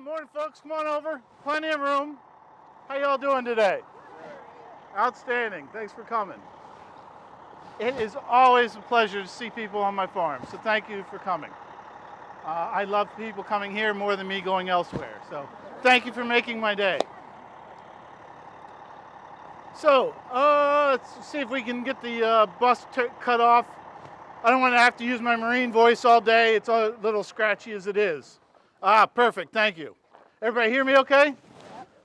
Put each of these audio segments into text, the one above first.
Morning, folks. Come on over. Plenty of room. How y'all doing today? Outstanding. Thanks for coming. It is always a pleasure to see people on my farm, so thank you for coming. I love people coming here more than me going elsewhere, so thank you for making my day. So, let's see if we can get the bus cut off. I don't want to have to use my marine voice all day. It's a little scratchy as it is. Perfect. Thank you. Everybody hear me okay?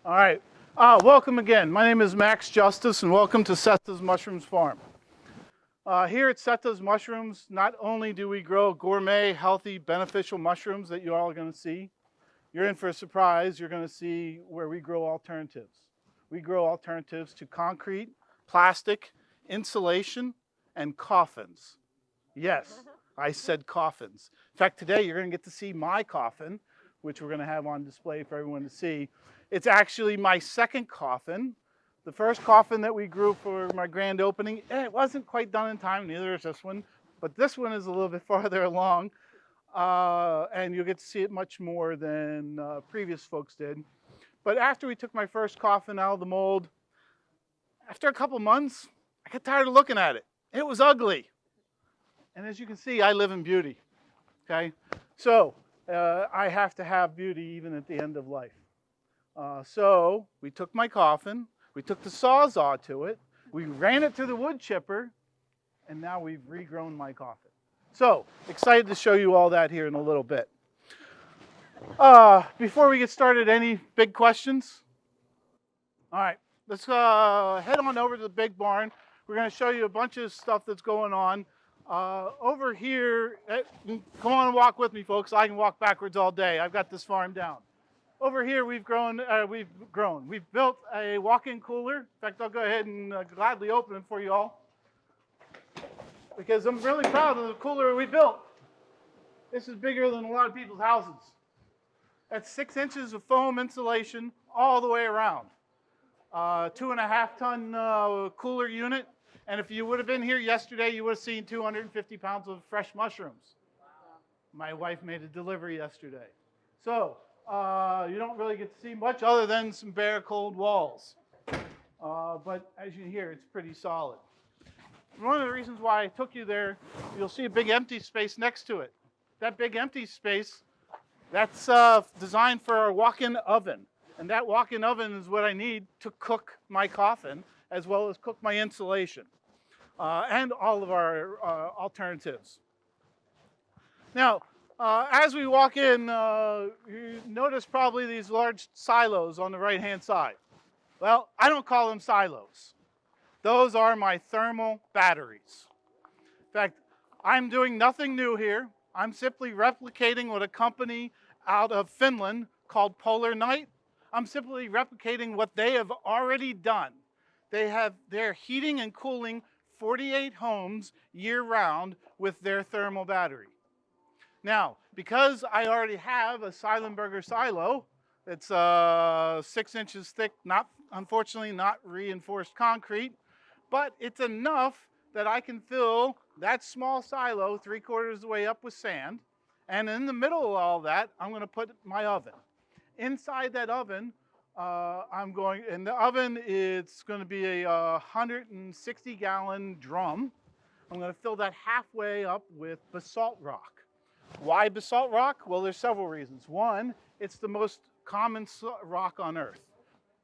All right. Welcome again. My name is Max Justice, and welcome to Setas Mushrooms Farm. Here at Setas Mushrooms, not only do we grow gourmet, healthy, beneficial mushrooms that you're all going to see, you're in for a surprise. You're going to see where we grow alternatives. We grow alternatives to concrete, plastic, insulation, and coffins. Yes, I said coffins. In fact, today you're going to get to see my coffin, which we're going to have on display for everyone to see. It's actually my second coffin. The first coffin that we grew for my grand opening, it wasn't quite done in time, neither is this one, but this one is a little bit farther along, and you'll get to see it much more than previous folks did. But after we took my first coffin out of the mold, after a couple months, I got tired of looking at it. It was ugly. And as you can see, I live in beauty, okay? So I have to have beauty even at the end of life. So we took my coffin, we took the Sawzall to it, we ran it through the wood chipper, and now we've regrown my coffin. So excited to show you all that here in a little bit. Before we get started, any big questions? All right, let's head on over to the big barn. We're going to show you a bunch of stuff that's going on. Over here, come on and walk with me, folks. I can walk backwards all day. I've got this farm down. Over here, we've built a walk-in cooler. In fact, I'll go ahead and gladly open it for you all, because I'm really proud of the cooler we built. This is bigger than a lot of people's houses. That's 6 inches of foam insulation all the way around. 2.5 ton cooler unit. And if you would have been here yesterday, you would have seen 250 pounds of fresh mushrooms. My wife made a delivery yesterday. So you don't really get to see much other than some bare cold walls. But as you hear, it's pretty solid. One of the reasons why I took you there, you'll see a big empty space next to it. That big empty space, that's designed for a walk-in oven. And that walk-in oven is what I need to cook my coffin, as well as cook my insulation, and all of our alternatives. Now, as we walk in, you notice probably these large silos on the right-hand side. Well, I don't call them silos. Those are my thermal batteries. In fact, I'm doing nothing new here. I'm simply replicating what a company out of Finland called Polar Night. I'm simply replicating what they have already done. They're heating and cooling 48 homes year-round with their thermal battery. Now, because I already have a Seilenberger silo that's 6 inches thick, unfortunately not reinforced concrete, but it's enough that I can fill that small silo 3/4 of the way up with sand, and in the middle of all that, I'm going to put my oven. Inside that oven, in the oven, it's going to be a 160-gallon drum. I'm going to fill that halfway up with basalt rock. Why basalt rock? Well, there's several reasons. One, it's the most common rock on Earth.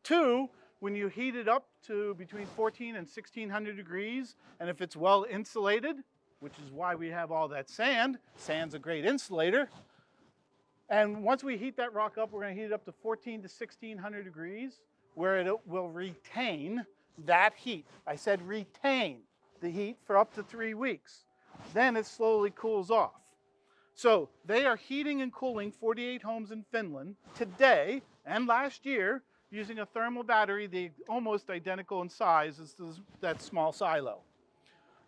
Two, when you heat it up to between 14 and 1600 degrees, and if it's well insulated, which is why we have all that sand, sand's a great insulator. And once we heat that rock up, we're going to heat it up to 14 to 1600 degrees, where it will retain that heat. I said retain the heat for up to 3 weeks. Then it slowly cools off. So they are heating and cooling 48 homes in Finland today and last year using a thermal battery almost identical in size as that small silo.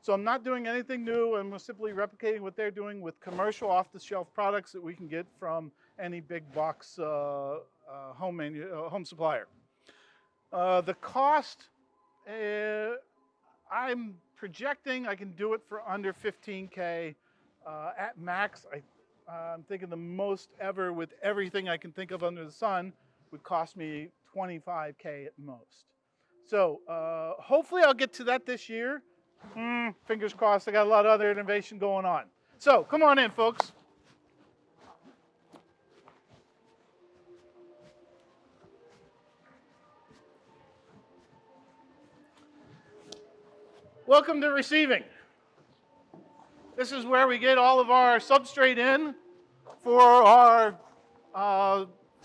So I'm not doing anything new. I'm simply replicating what they're doing with commercial off-the-shelf products that we can get from any big box home supplier. The cost, I'm projecting I can do it for under 15K. At max, I'm thinking the most ever with everything I can think of under the sun would cost me $25K at most. So hopefully I'll get to that this year. Fingers crossed, I got a lot of other innovation going on. So come on in, folks. Welcome to receiving. This is where we get all of our substrate in for our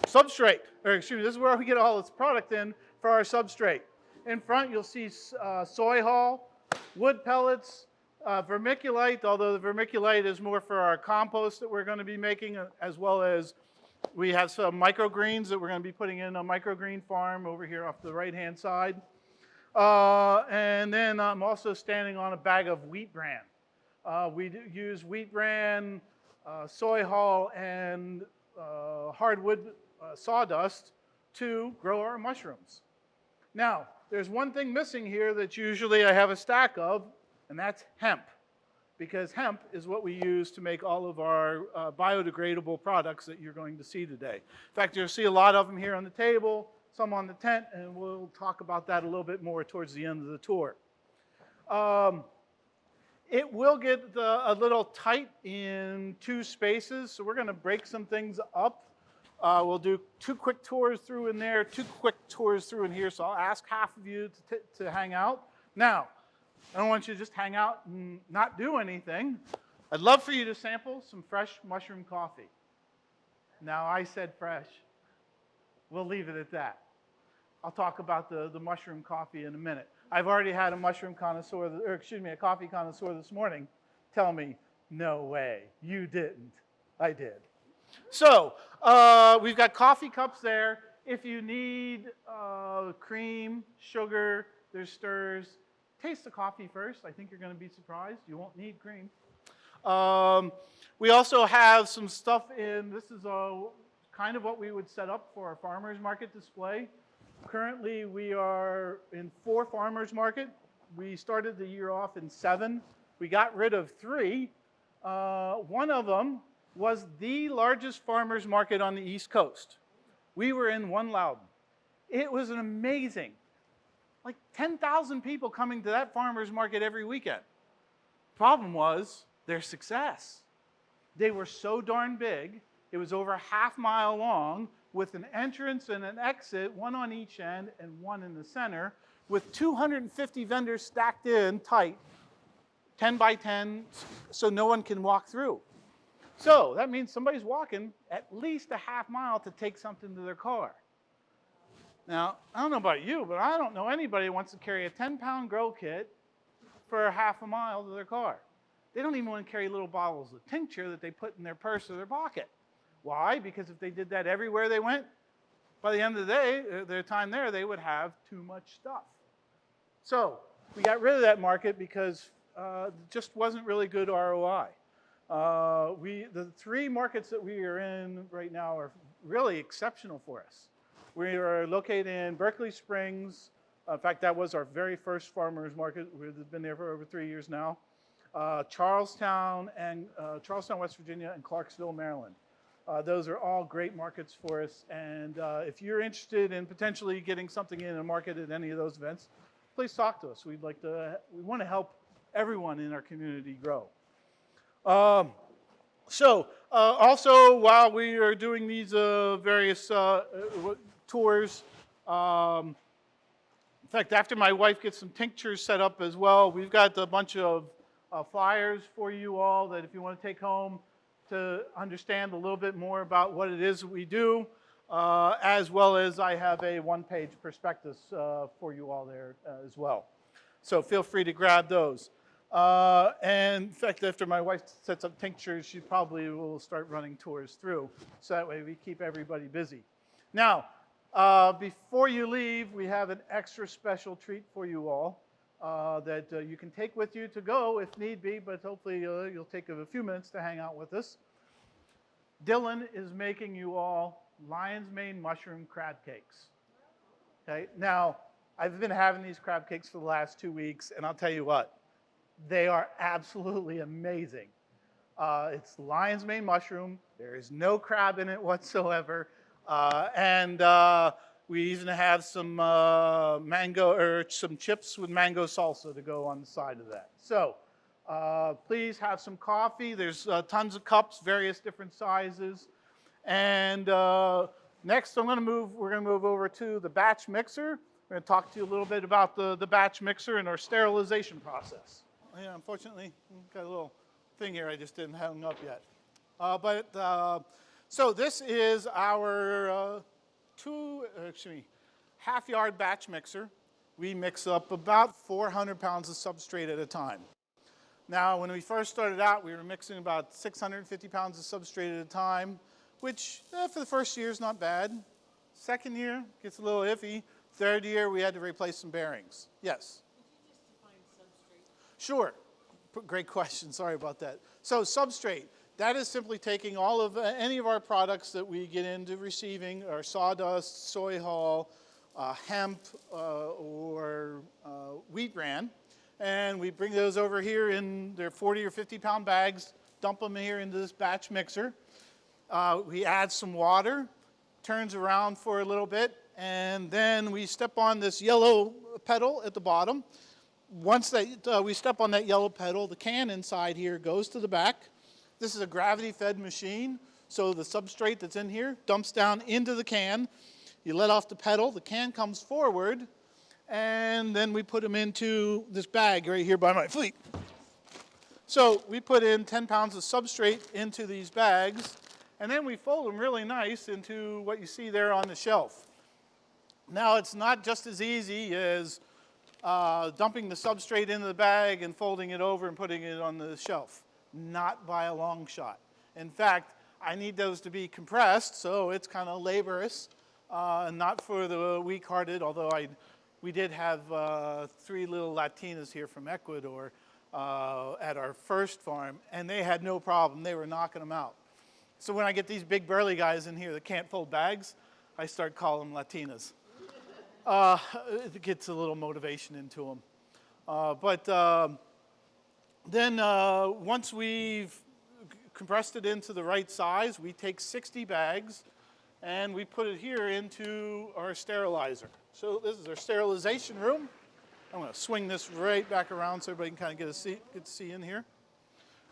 substrate, or excuse me, this is where we get all this product in for our substrate. In front, you'll see soy hull, wood pellets, vermiculite, although the vermiculite is more for our compost that we're going to be making, as well as we have some microgreens that we're going to be putting in a microgreen farm over here off the right-hand side. And then I'm also standing on a bag of wheat bran. We use wheat bran, soy hull, and hardwood sawdust to grow our mushrooms. Now, there's one thing missing here that usually I have a stack of, and that's hemp. Because hemp is what we use to make all of our biodegradable products that you're going to see today. In fact, you'll see a lot of them here on the table, some on the tent, and we'll talk about that a little bit more towards the end of the tour. It will get a little tight in two spaces, so we're going to break some things up. We'll do 2 quick tours through in there, 2 quick tours through in here, so I'll ask half of you to hang out. Now, I don't want you to just hang out and not do anything. I'd love for you to sample some fresh mushroom coffee. Now, I said fresh. We'll leave it at that. I'll talk about the mushroom coffee in a minute. I've already had a mushroom connoisseur, or excuse me, a coffee connoisseur this morning tell me, no way, you didn't. I did. So we've got coffee cups there. If you need cream, sugar, there's stirs. Taste the coffee first. I think you're going to be surprised. You won't need cream. We also have some stuff in, this is kind of what we would set up for our farmers market display. Currently, we are in 4 farmers market. We started the year off in 7. We got rid of 3. One of them was the largest farmers market on the East Coast. We were in One Loudon. It was an amazing, like 10,000 people coming to that farmers market every weekend. Problem was their success. They were so darn big. It was over a half-mile long with an entrance and an exit, one on each end and one in the center, with 250 vendors stacked in tight, 10 by 10, so no one can walk through. So that means somebody's walking at least a half mile to take something to their car. Now, I don't know about you, but I don't know anybody who wants to carry a 10-pound grow kit for a half a mile to their car. They don't even want to carry little bottles of tincture that they put in their purse or their pocket. Why? Because if they did that everywhere they went, by the end of the day, their time there, they would have too much stuff. So we got rid of that market because it just wasn't really good ROI. The 3 markets that we are in right now are really exceptional for us. We are located in Berkeley Springs. In fact, that was our very first farmers market. We've been there for over 3 years now. Charlestown, West Virginia, and Clarksville, Maryland. Those are all great markets for us. And if you're interested in potentially getting something in a market at any of those events, please talk to us. We want to help everyone in our community grow. Also, while we are doing these various tours, in fact, after my wife gets some tinctures set up as well, we've got a bunch of flyers for you all that if you want to take home to understand a little bit more about what it is we do, as well as I have a 1-page prospectus for you all there as well. So feel free to grab those. And in fact, after my wife sets up tinctures, she probably will start running tours through. So that way we keep everybody busy. Now, before you leave, we have an extra special treat for you all that you can take with you to go if need be, but hopefully you'll take a few minutes to hang out with us. Dylan is making you all lion's mane mushroom crab cakes. Okay, now I've been having these crab cakes for the last 2 weeks, and I'll tell you what, they are absolutely amazing. It's lion's mane mushroom. There is no crab in it whatsoever. And we even have some mango or some chips with mango salsa to go on the side of that. So please have some coffee. There's tons of cups, various different sizes. And next we're going to move over to the batch mixer. We're going to talk to you a little bit about the batch mixer and our sterilization process. Yeah, unfortunately, got a little thing here I just didn't hang up yet. So this is our half-yard batch mixer. We mix up about 400 pounds of substrate at a time. Now, when we first started out, we were mixing about 650 pounds of substrate at a time, which for the first year is not bad. Second year gets a little iffy. Third year, we had to replace some bearings. Yes? Could you just define substrate? Sure. Great question. Sorry about that. So substrate, that is simply taking all of any of our products that we get into receiving, our sawdust, soy hull, hemp, or wheat bran, and we bring those over here in their 40 or 50 pound bags, dump them here into this batch mixer. We add some water, turns around for a little bit, and then we step on this yellow pedal at the bottom. Once we step on that yellow pedal, the can inside here goes to the back. This is a gravity-fed machine, so the substrate that's in here dumps down into the can. You let off the pedal, the can comes forward, and then we put them into this bag right here by my feet. So we put in 10 pounds of substrate into these bags, and then we fold them really nice into what you see there on the shelf. Now, it's not just as easy as dumping the substrate into the bag and folding it over and putting it on the shelf. Not by a long shot. In fact, I need those to be compressed, so it's kind of laborious, not for the weak-hearted, although we did have 3 little Latinas here from Ecuador at our first farm, and they had no problem. They were knocking them out. So when I get these big burly guys in here that can't fold bags, I start calling them Latinas. It gets a little motivation into them. Then once we've compressed it into the right size, we take 60 bags and we put it here into our sterilizer. So this is our sterilization room. I'm going to swing this right back around so everybody can kind of get to see in here.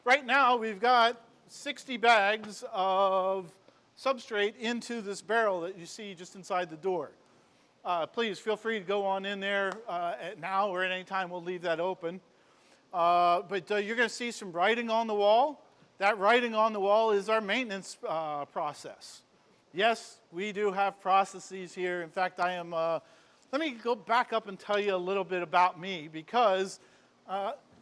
Right now we've got 60 bags of substrate into this barrel that you see just inside the door. Please feel free to go on in there now or at any time. We'll leave that open. But you're going to see some writing on the wall. That writing on the wall is our maintenance process. Yes, we do have processes here. In fact, let me go back up and tell you a little bit about me, because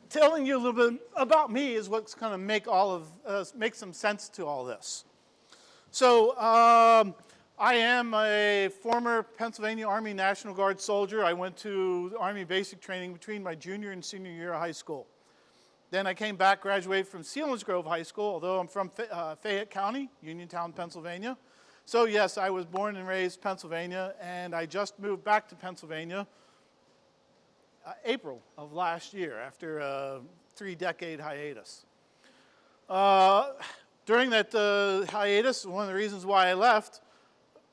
telling you a little bit about me is what's going to make some sense to all this. So I am a former Pennsylvania Army National Guard soldier. I went to Army basic training between my junior and senior year of high school. Then I came back, graduated from Selinsgrove High School, although I'm from Fayette County, Uniontown, Pennsylvania. So yes, I was born and raised Pennsylvania, and I just moved back to Pennsylvania April of last year after a 3-decade hiatus. During that hiatus, one of the reasons why I left,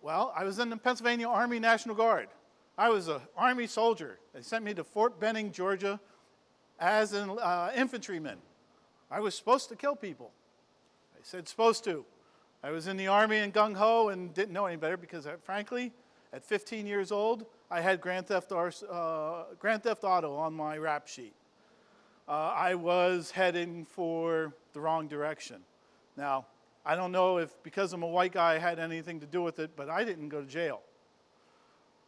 well, I was in the Pennsylvania Army National Guard. I was an Army soldier. They sent me to Fort Benning, Georgia as an infantryman. I was supposed to kill people. I said supposed to. I was in the Army and gung-ho and didn't know any better because, frankly, at 15 years old, I had Grand Theft Auto on my rap sheet. I was heading for the wrong direction. Now, I don't know if because I'm a white guy I had anything to do with it, but I didn't go to jail.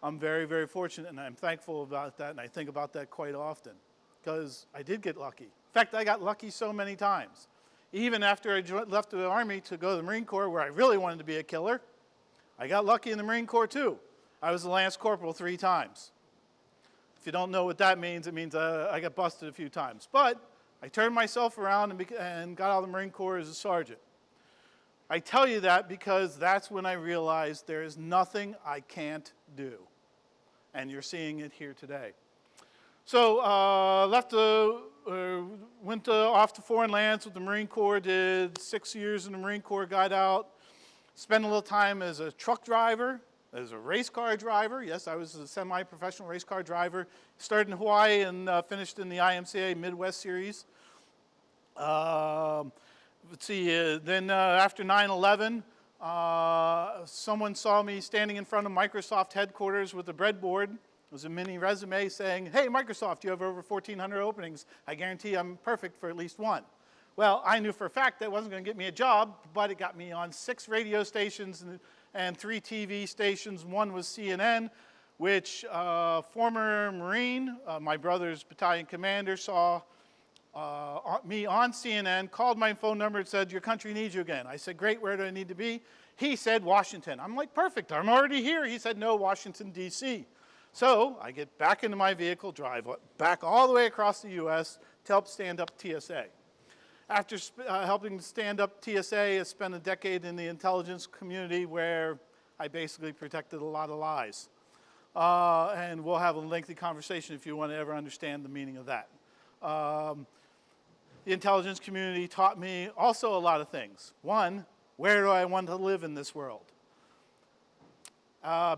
I'm very, very fortunate, and I'm thankful about that, and I think about that quite often, because I did get lucky. In fact, I got lucky so many times. Even after I left the Army to go to the Marine Corps, where I really wanted to be a killer, I got lucky in the Marine Corps too. I was a Lance Corporal 3 times. If you don't know what that means, it means I got busted a few times. But I turned myself around and got out of the Marine Corps as a sergeant. I tell you that because that's when I realized there is nothing I can't do. And you're seeing it here today. So left the went off to foreign lands with the Marine Corps, did 6 years in the Marine Corps, got out, spent a little time as a truck driver, as a race car driver. Yes, I was a semi-professional race car driver. Started in Hawaii and finished in the IMCA Midwest Series. Let's see, then after 9/11, someone saw me standing in front of Microsoft headquarters with a breadboard. It was a mini resume saying, hey, Microsoft, you have over 1,400 openings. I guarantee I'm perfect for at least one. Well, I knew for a fact that wasn't going to get me a job, but it got me on 6 radio stations and 3 TV stations. One was CNN, which former Marine, my brother's battalion commander, saw me on CNN, called my phone number and said, your country needs you again. I said, great, where do I need to be? He said, Washington. I'm like, perfect, I'm already here. He said, no, Washington, D.C. So I get back into my vehicle, drive back all the way across the U.S. to help stand up TSA. After helping stand up TSA, I spent a decade in the intelligence community where I basically protected a lot of lies. And we'll have a lengthy conversation if you want to ever understand the meaning of that. The intelligence community taught me also a lot of things. One, where do I want to live in this world?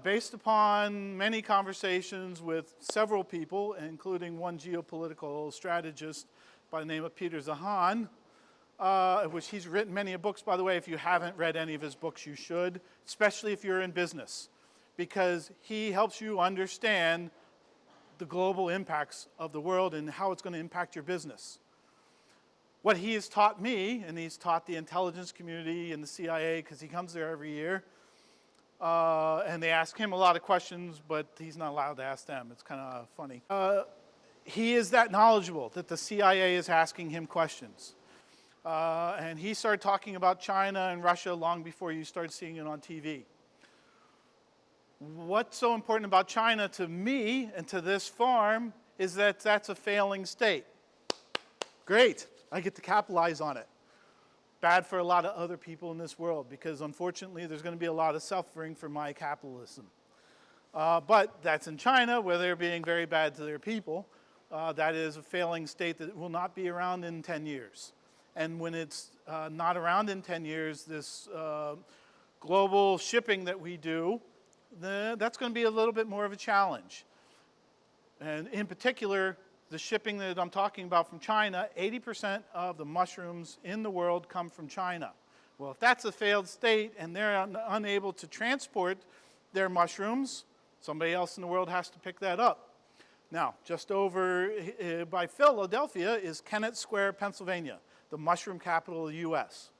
Based upon many conversations with several people, including one geopolitical strategist by the name of Peter Zahan, which he's written many books, by the way. If you haven't read any of his books, you should, especially if you're in business, because he helps you understand the global impacts of the world and how it's going to impact your business. What he has taught me, and he's taught the intelligence community and the CIA, because he comes there every year, and they ask him a lot of questions, but he's not allowed to ask them. It's kind of funny. He is that knowledgeable that the CIA is asking him questions. And he started talking about China and Russia long before you started seeing it on TV. What's so important about China to me and to this farm is that that's a failing state. Great, I get to capitalize on it. Bad for a lot of other people in this world, because unfortunately there's going to be a lot of suffering for my capitalism. But that's in China, where they're being very bad to their people. That is a failing state that will not be around in 10 years. And when it's not around in 10 years, this global shipping that we do, that's going to be a little bit more of a challenge. And in particular, the shipping that I'm talking about from China, 80% of the mushrooms in the world come from China. Well, if that's a failed state and they're unable to transport their mushrooms, somebody else in the world has to pick that up. Now, just over by Philadelphia is Kennett Square, Pennsylvania, the mushroom capital of the US.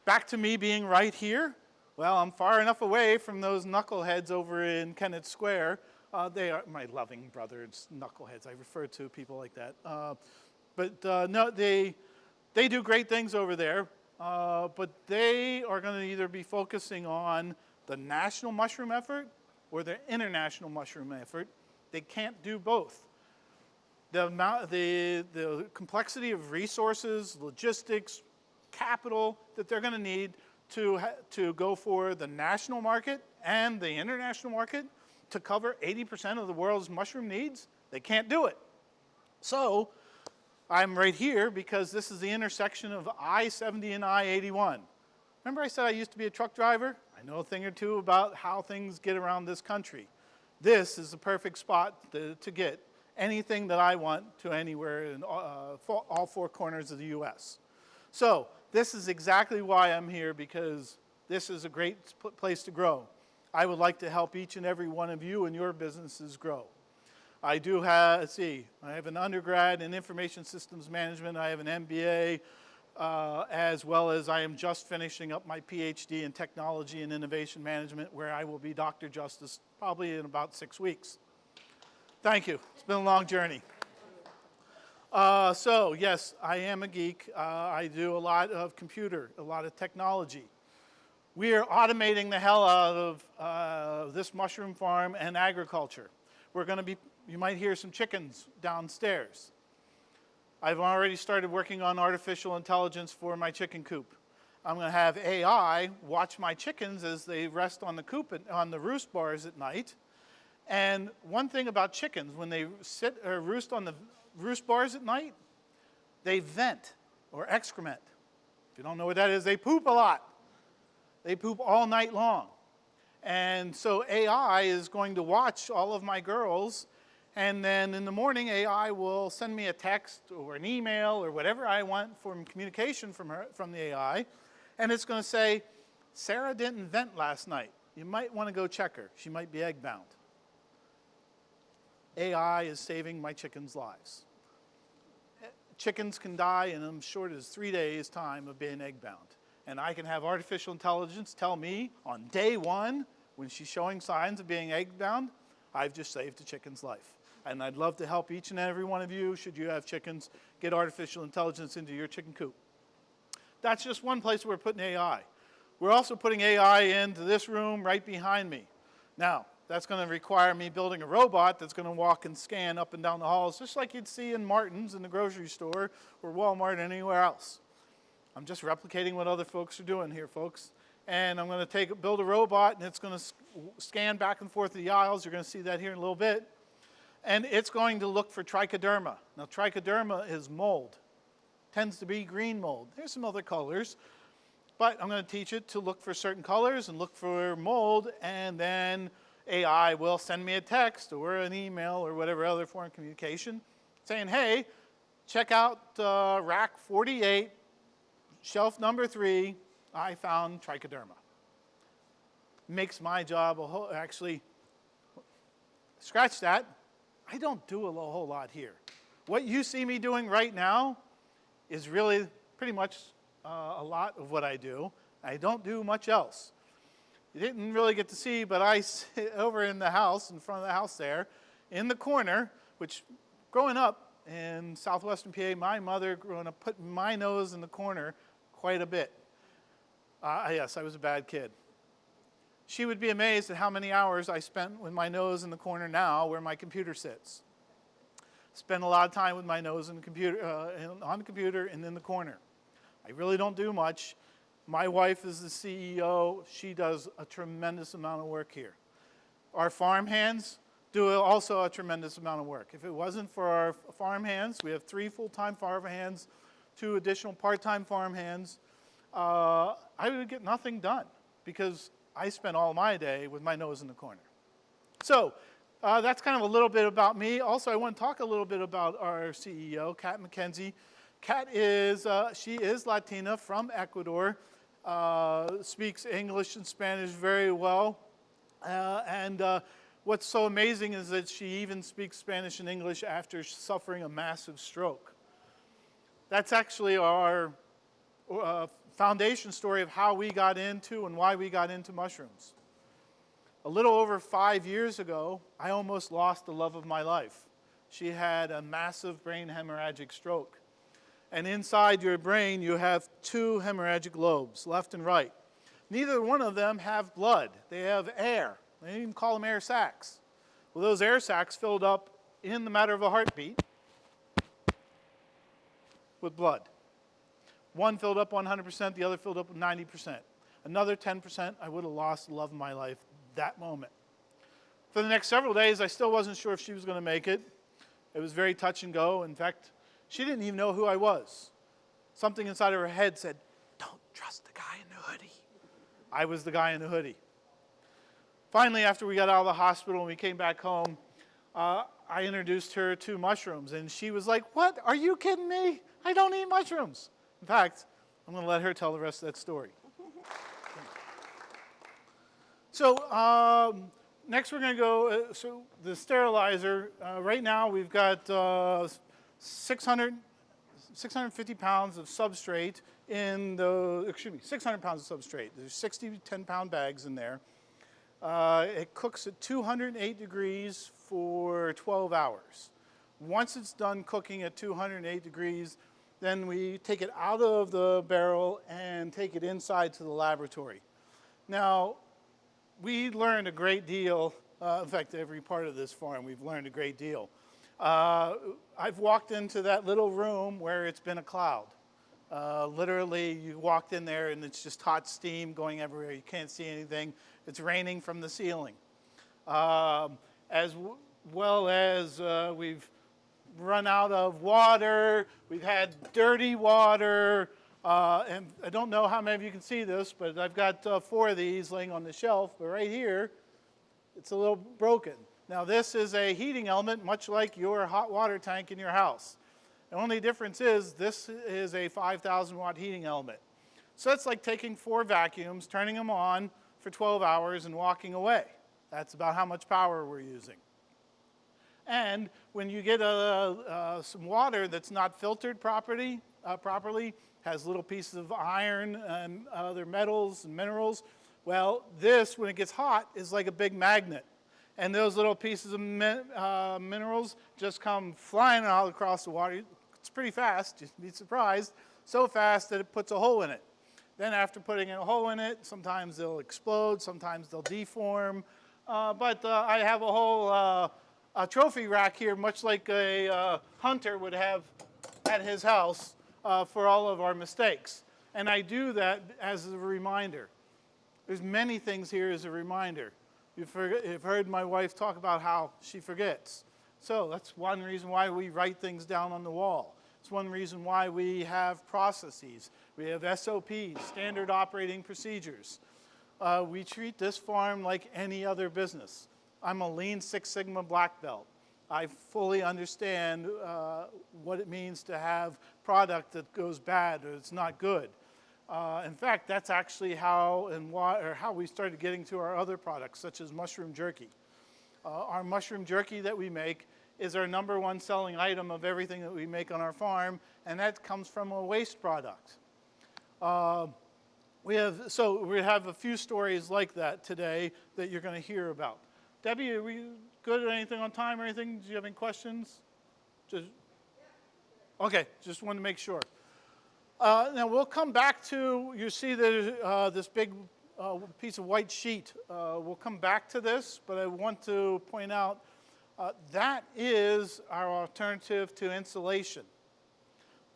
Back to me being right here. Well, I'm far enough away from those knuckleheads over in Kennett Square. They are my loving brothers, knuckleheads. I refer to people like that. No, they do great things over there, but they are going to either be focusing on the national mushroom effort or the international mushroom effort. They can't do both. The complexity of resources, logistics, capital that they're going to need to go for the national market and the international market to cover 80% of the world's mushroom needs, they can't do it. So I'm right here because this is the intersection of I-70 and I-81. Remember I said I used to be a truck driver? I know a thing or two about how things get around this country. This is the perfect spot to get anything that I want to anywhere in all 4 corners of the US. So this is exactly why I'm here, because this is a great place to grow. I would like to help each and every one of you and your businesses grow. I do have, I have an undergrad in information systems management. I have an MBA, as well as I am just finishing up my PhD in technology and innovation management, where I will be Dr. Justice probably in about 6 weeks. Thank you. It's been a long journey. So yes, I am a geek. I do a lot of computer, a lot of technology. We are automating the hell out of this mushroom farm and agriculture. We're going to be, you might hear some chickens downstairs. I've already started working on artificial intelligence for my chicken coop. I'm going to have AI watch my chickens as they rest on the coop, on the roost bars at night, And one thing about chickens, when they sit or roost on the roost bars at night, they vent or excrement. If you don't know what that is, they poop a lot. They poop all night long. And so AI is going to watch all of my girls, and then in the morning AI will send me a text or an email or whatever I want from communication from the AI, and it's going to say, Sarah didn't vent last night. You might want to go check her. She might be egg bound. AI is saving my chickens' lives. Chickens can die in as short as 3 days' time of being egg bound. And I can have artificial intelligence tell me on day one, when she's showing signs of being egg bound, I've just saved a chicken's life. And I'd love to help each and every one of you, should you have chickens, get artificial intelligence into your chicken coop. That's just one place we're putting AI. We're also putting AI into this room right behind me. Now, that's going to require me building a robot that's going to walk and scan up and down the halls, just like you'd see in Martin's in the grocery store or Walmart or anywhere else. I'm just replicating what other folks are doing here, folks. And I'm going to build a robot, and it's going to scan back and forth the aisles. You're going to see that here in a little bit. And it's going to look for trichoderma. Now, trichoderma is mold. Tends to be green mold. There's some other colors. But I'm going to teach it to look for certain colors and look for mold, and then AI will send me a text or an email or whatever other form of communication saying, hey, check out rack 48, shelf number 3, I found trichoderma. Makes my job actually, scratch that, I don't do a whole lot here. What you see me doing right now is really pretty much a lot of what I do. I don't do much else. You didn't really get to see, but I sit over in the house, in front of the house there, in the corner, which growing up in southwestern PA, my mother growing up put my nose in the corner quite a bit. Yes, I was a bad kid. She would be amazed at how many hours I spent with my nose in the corner now where my computer sits. Spend a lot of time with my nose in the computer, on the computer and in the corner. I really don't do much. My wife is the CEO. She does a tremendous amount of work here. Our farm hands do also a tremendous amount of work. If it wasn't for our farm hands, we have 3 full-time farm hands, 2 additional part-time farm hands, I would get nothing done because I spend all my day with my nose in the corner. So that's kind of a little bit about me. Also, I want to talk a little bit about our CEO, Kat McKenzie. Kat is, she is Latina from Ecuador, speaks English and Spanish very well. What's so amazing is that she even speaks Spanish and English after suffering a massive stroke. That's actually our foundation story of how we got into and why we got into mushrooms. A little over 5 years ago, I almost lost the love of my life. She had a massive brain hemorrhagic stroke. And inside your brain, you have 2 hemorrhagic lobes, left and right. Neither one of them have blood. They have air. They even call them air sacs. Well, those air sacs filled up in the matter of a heartbeat with blood. One filled up 100%, the other filled up 90%. Another 10%, I would have lost the love of my life that moment. For the next several days, I still wasn't sure if she was going to make it. It was very touch and go. In fact, she didn't even know who I was. Something inside of her head said, don't trust the guy in the hoodie. I was the guy in the hoodie. Finally, after we got out of the hospital and we came back home, I introduced her to mushrooms. And she was like, what? Are you kidding me? I don't eat mushrooms. In fact, I'm going to let her tell the rest of that story. So next we're going to go, so the sterilizer, right now we've got 650 pounds of substrate in the, 600 pounds of substrate. There's 60 10-pound bags in there. It cooks at 208 degrees for 12 hours. Once it's done cooking at 208 degrees, then we take it out of the barrel and take it inside to the laboratory. Now, we learned a great deal. In fact, every part of this farm, we've learned a great deal. I've walked into that little room where it's been a cloud. Literally, you walked in there and it's just hot steam going everywhere. You can't see anything. It's raining from the ceiling. as well as we've run out of water. We've had dirty water. And I don't know how many of you can see this, but I've got 4 of these laying on the shelf. But right here, it's a little broken. Now this is a heating element, much like your hot water tank in your house. The only difference is this is a 5,000 watt heating element. So it's like taking 4 vacuums, turning them on for 12 hours and walking away. That's about how much power we're using. And when you get some water that's not filtered properly, has little pieces of iron and other metals and minerals, well, this, when it gets hot, is like a big magnet. And those little pieces of minerals just come flying out across the water. It's pretty fast, you'd be surprised. So fast that it puts a hole in it. Then after putting a hole in it, sometimes they'll explode, sometimes they'll deform. But I have a whole trophy rack here, much like a hunter would have at his house for all of our mistakes. And I do that as a reminder. There's many things here as a reminder. You've heard my wife talk about how she forgets. So that's one reason why we write things down on the wall. It's one reason why we have processes. We have SOPs, standard operating procedures. We treat this farm like any other business. I'm a Lean Six Sigma black belt. I fully understand what it means to have product that goes bad or it's not good. In fact, that's actually how we started getting to our other products, such as mushroom jerky. Our mushroom jerky that we make is our #1 selling item of everything that we make on our farm, and that comes from a waste product. We have a few stories like that today that you're going to hear about. Debbie, are we good at anything on time or anything? Do you have any questions? Okay, just wanted to make sure. Now we'll come back to, you see this big piece of white sheet. We'll come back to this, but I want to point out that is our alternative to insulation.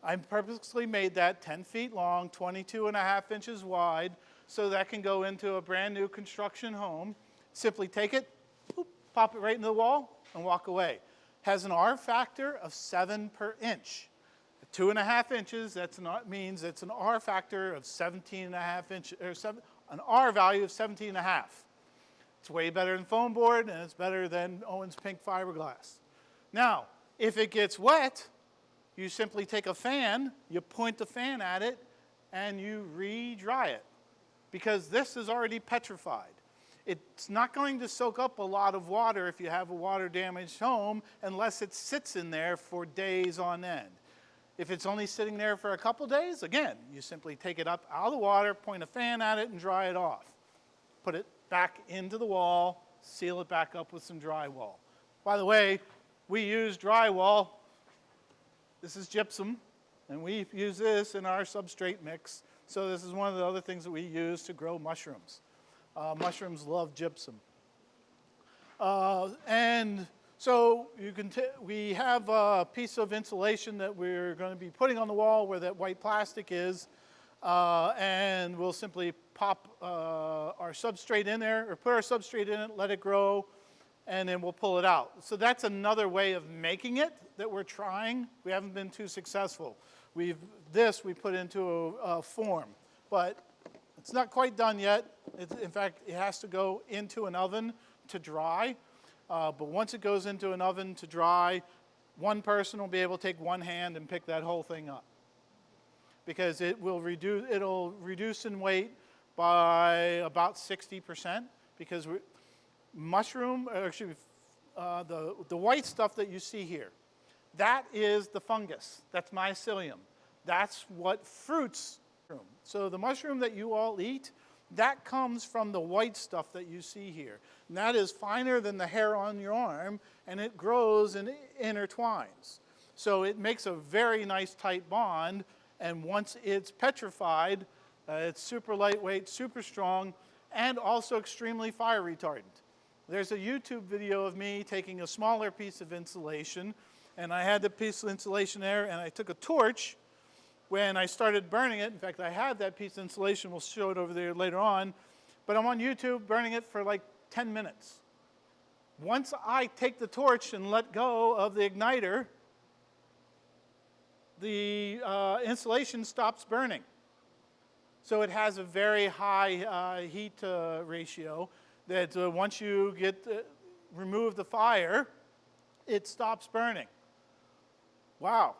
I purposely made that 10 feet long, 22.5 inches wide, so that can go into a brand new construction home. Simply take it, boop, pop it right into the wall, and walk away. Has an R factor of 7 per inch. 2.5 inches, means it's an R factor of 17.5 inches, or an R value of 17.5. It's way better than foam board, and it's better than Owens Pink fiberglass. Now, if it gets wet, you simply take a fan, you point the fan at it, and you re-dry it, because this is already petrified. It's not going to soak up a lot of water if you have a water-damaged home unless it sits in there for days on end. If it's only sitting there for a couple days, again, you simply take it up out of the water, point a fan at it, and dry it off. Put it back into the wall, seal it back up with some drywall. By the way, we use drywall. This is gypsum, and we use this in our substrate mix. So this is one of the other things that we use to grow mushrooms. Mushrooms love gypsum. And so we have a piece of insulation that we're going to be putting on the wall where that white plastic is, and we'll simply pop our substrate in there, or put our substrate in it, let it grow, and then we'll pull it out. So that's another way of making it that we're trying. We haven't been too successful. We put into a form, but it's not quite done yet. In fact, it has to go into an oven to dry. But once it goes into an oven to dry, one person will be able to take one hand and pick that whole thing up, because it'll reduce in weight by about 60%, because the white stuff that you see here, that is the fungus. That's mycelium. That's what fruits. So the mushroom that you all eat, that comes from the white stuff that you see here. And that is finer than the hair on your arm, and it grows and intertwines. So it makes a very nice tight bond, and once it's petrified, it's super lightweight, super strong, and also extremely fire retardant. There's a YouTube video of me taking a smaller piece of insulation, and I had the piece of insulation there, and I took a torch. When I started burning it, in fact, I had that piece of insulation, we'll show it over there later on, but I'm on YouTube burning it for like 10 minutes. Once I take the torch and let go of the igniter, the insulation stops burning. So it has a very high heat ratio that once you remove the fire, it stops burning. Wow,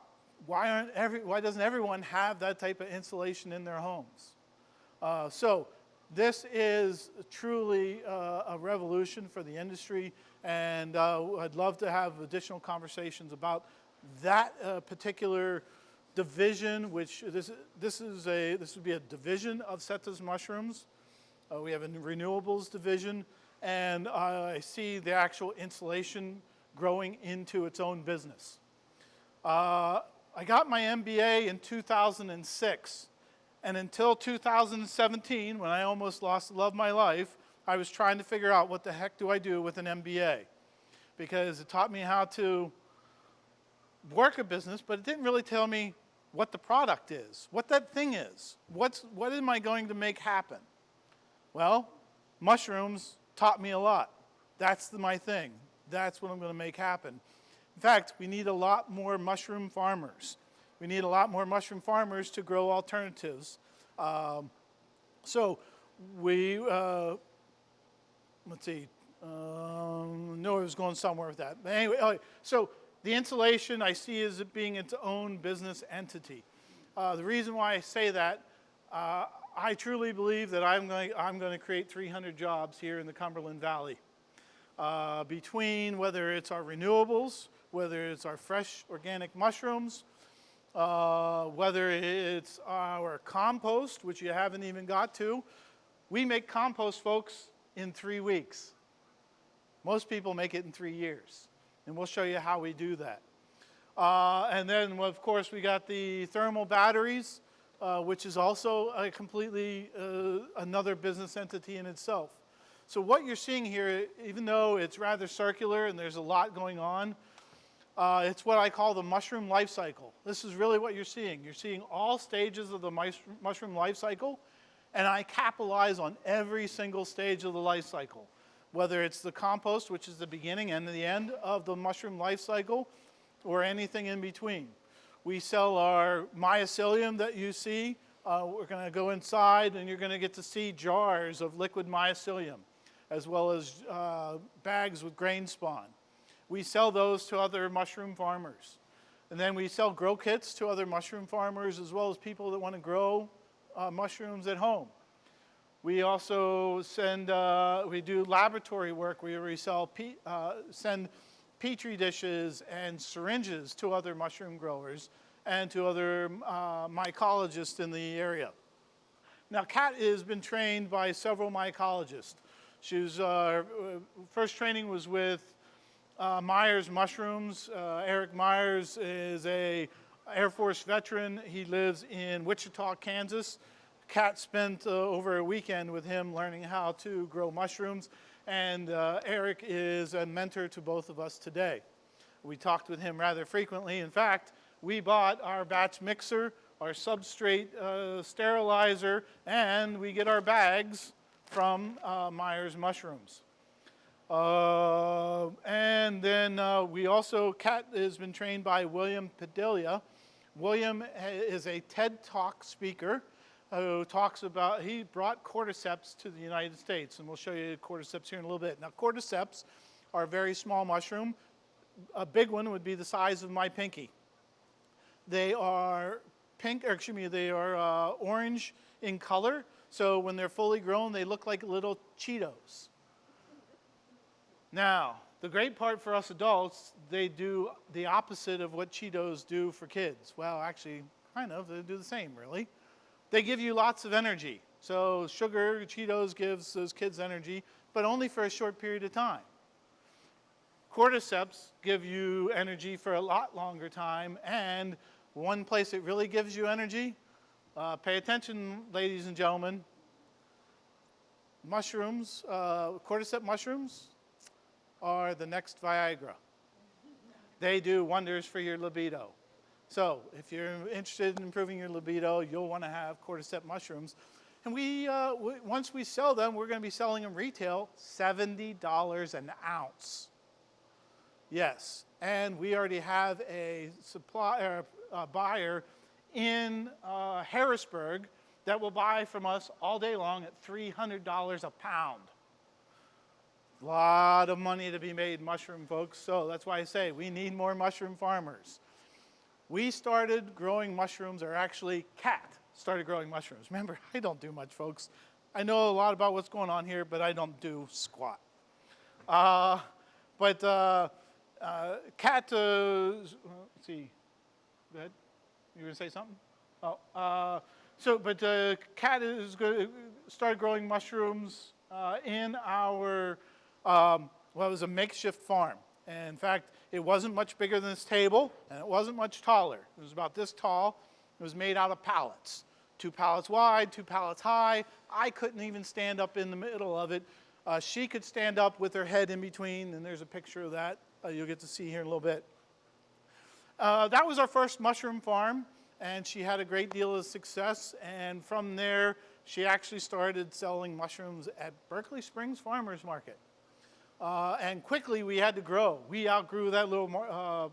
why doesn't everyone have that type of insulation in their homes? So this is truly a revolution for the industry, and I'd love to have additional conversations about that particular division, which this would be a division of Setas mushrooms. We have a renewables division, and I see the actual insulation growing into its own business. I got my MBA in 2006, and until 2017, when I almost lost the love of my life, I was trying to figure out what the heck do I do with an MBA, because it taught me how to work a business, but it didn't really tell me what the product is, what that thing is, what am I going to make happen? Well, mushrooms taught me a lot. That's my thing. That's what I'm going to make happen. In fact, we need a lot more mushroom farmers. We need a lot more mushroom farmers to grow alternatives. So we, let's see, no, I was going somewhere with that. But anyway, so the insulation I see as it being its own business entity. The reason why I say that, I truly believe that I'm going to create 300 jobs here in the Cumberland Valley. Between whether it's our renewables, whether it's our fresh organic mushrooms, whether it's our compost, which you haven't even got to. We make compost, folks, in 3 weeks. Most people make it in 3 years. And we'll show you how we do that. And then, of course, we got the thermal batteries, which is also a completely another business entity in itself. So what you're seeing here, even though it's rather circular and there's a lot going on, it's what I call the mushroom life cycle. This is really what you're seeing. You're seeing all stages of the mushroom life cycle, and I capitalize on every single stage of the life cycle. Whether it's the compost, which is the beginning and the end of the mushroom life cycle, or anything in between. We sell our mycelium that you see. We're going to go inside, and you're going to get to see jars of liquid mycelium, as well as bags with grain spawn. We sell those to other mushroom farmers. And then we sell grow kits to other mushroom farmers, as well as people that want to grow mushrooms at home. We also we do laboratory work where we send petrie dishes and syringes to other mushroom growers and to other mycologists in the area. Now, Kat has been trained by several mycologists. First training was with Myers Mushrooms. Eric Myers is an Air Force veteran. He lives in Wichita, Kansas. Kat spent over a weekend with him learning how to grow mushrooms, and Eric is a mentor to both of us today. We talked with him rather frequently. In fact, we bought our batch mixer, our substrate sterilizer, and we get our bags from Myers Mushrooms. And then we also, Kat has been trained by William Padilla. William is a TED Talk speaker who talks about, he brought cordyceps to the United States, and we'll show you cordyceps here in a little bit. Now, cordyceps are a very small mushroom. A big one would be the size of my pinky. They are orange in color, so when they're fully grown, they look like little Cheetos. Now, the great part for us adults, they do the opposite of what Cheetos do for kids. Well, actually, kind of, they do the same, really. They give you lots of energy. So sugar, Cheetos gives those kids energy, but only for a short period of time. Cordyceps give you energy for a lot longer time, and one place it really gives you energy, pay attention, ladies and gentlemen, mushrooms, cordyceps mushrooms are the next Viagra. They do wonders for your libido. So if you're interested in improving your libido, you'll want to have cordyceps mushrooms. And once we sell them, we're going to be selling them retail $70 an ounce. Yes, and we already have a supplier, buyer in Harrisburg that will buy from us all day long at $300 a pound. A lot of money to be made, mushroom folks, so that's why I say we need more mushroom farmers. We started growing mushrooms, or actually Kat started growing mushrooms. Remember, I don't do much, folks. I know a lot about what's going on here, but I don't do squat. But Kat, let's see, go ahead. You were gonna say something? Oh, Kat is started growing mushrooms in our, well, it was a makeshift farm. And in fact, it wasn't much bigger than this table, and it wasn't much taller. It was about this tall. It was made out of pallets. 2 pallets wide, 2 pallets high. I couldn't even stand up in the middle of it. She could stand up with her head in between, and there's a picture of that you'll get to see here in a little bit. That was our first mushroom farm, and she had a great deal of success. And from there, she actually started selling mushrooms at Berkeley Springs Farmers Market. And quickly we had to grow. We outgrew that little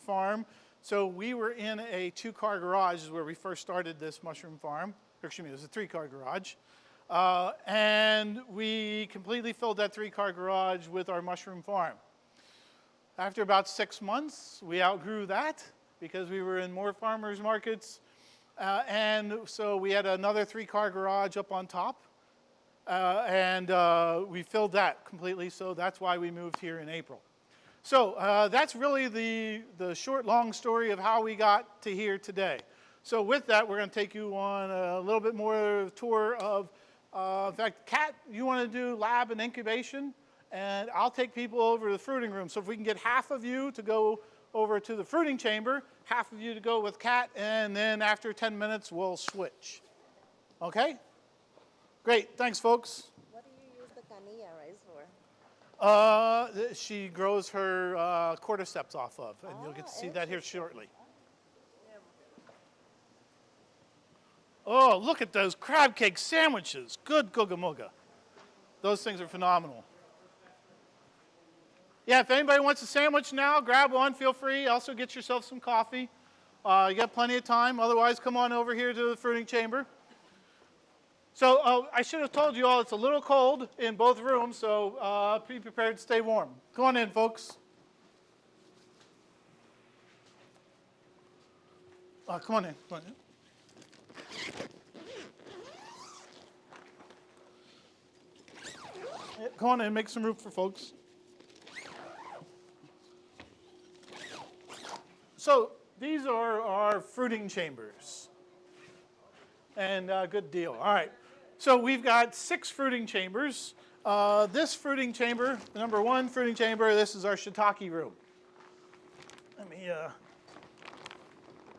farm. So we were in a 2-car garage is where we first started this mushroom farm. Or excuse me, it was a 3-car garage. And we completely filled that 3-car garage with our mushroom farm. After about 6 months, we outgrew that because we were in more farmers markets. And so we had another 3-car garage up on top. We filled that completely, so that's why we moved here in April. So that's really the short, long story of how we got to here today. So with that, we're going to take you on a little bit more tour of, in fact, Kat, you want to do lab and incubation, and I'll take people over to the fruiting room. So if we can get half of you to go over to the fruiting chamber, half of you to go with Kat, and then after 10 minutes, we'll switch. Okay? Great, thanks, folks. What do you use the canilla rice for? She grows her cordyceps off of, and you'll get to see that here shortly. Oh, look at those crab cake sandwiches. Good googa mooga. Those things are phenomenal. Yeah, if anybody wants a sandwich now, grab one, feel free. Also get yourself some coffee. You got plenty of time. Otherwise, come on over here to the fruiting chamber. So I should have told you all it's a little cold in both rooms, so be prepared to stay warm. Come on in, folks. Come on in. Come on in. Yeah, come on in, make some room for folks. So these are our fruiting chambers. And good deal. All right. So we've got 6 fruiting chambers. This fruiting chamber, the number 1 fruiting chamber, this is our shiitake room. Let me,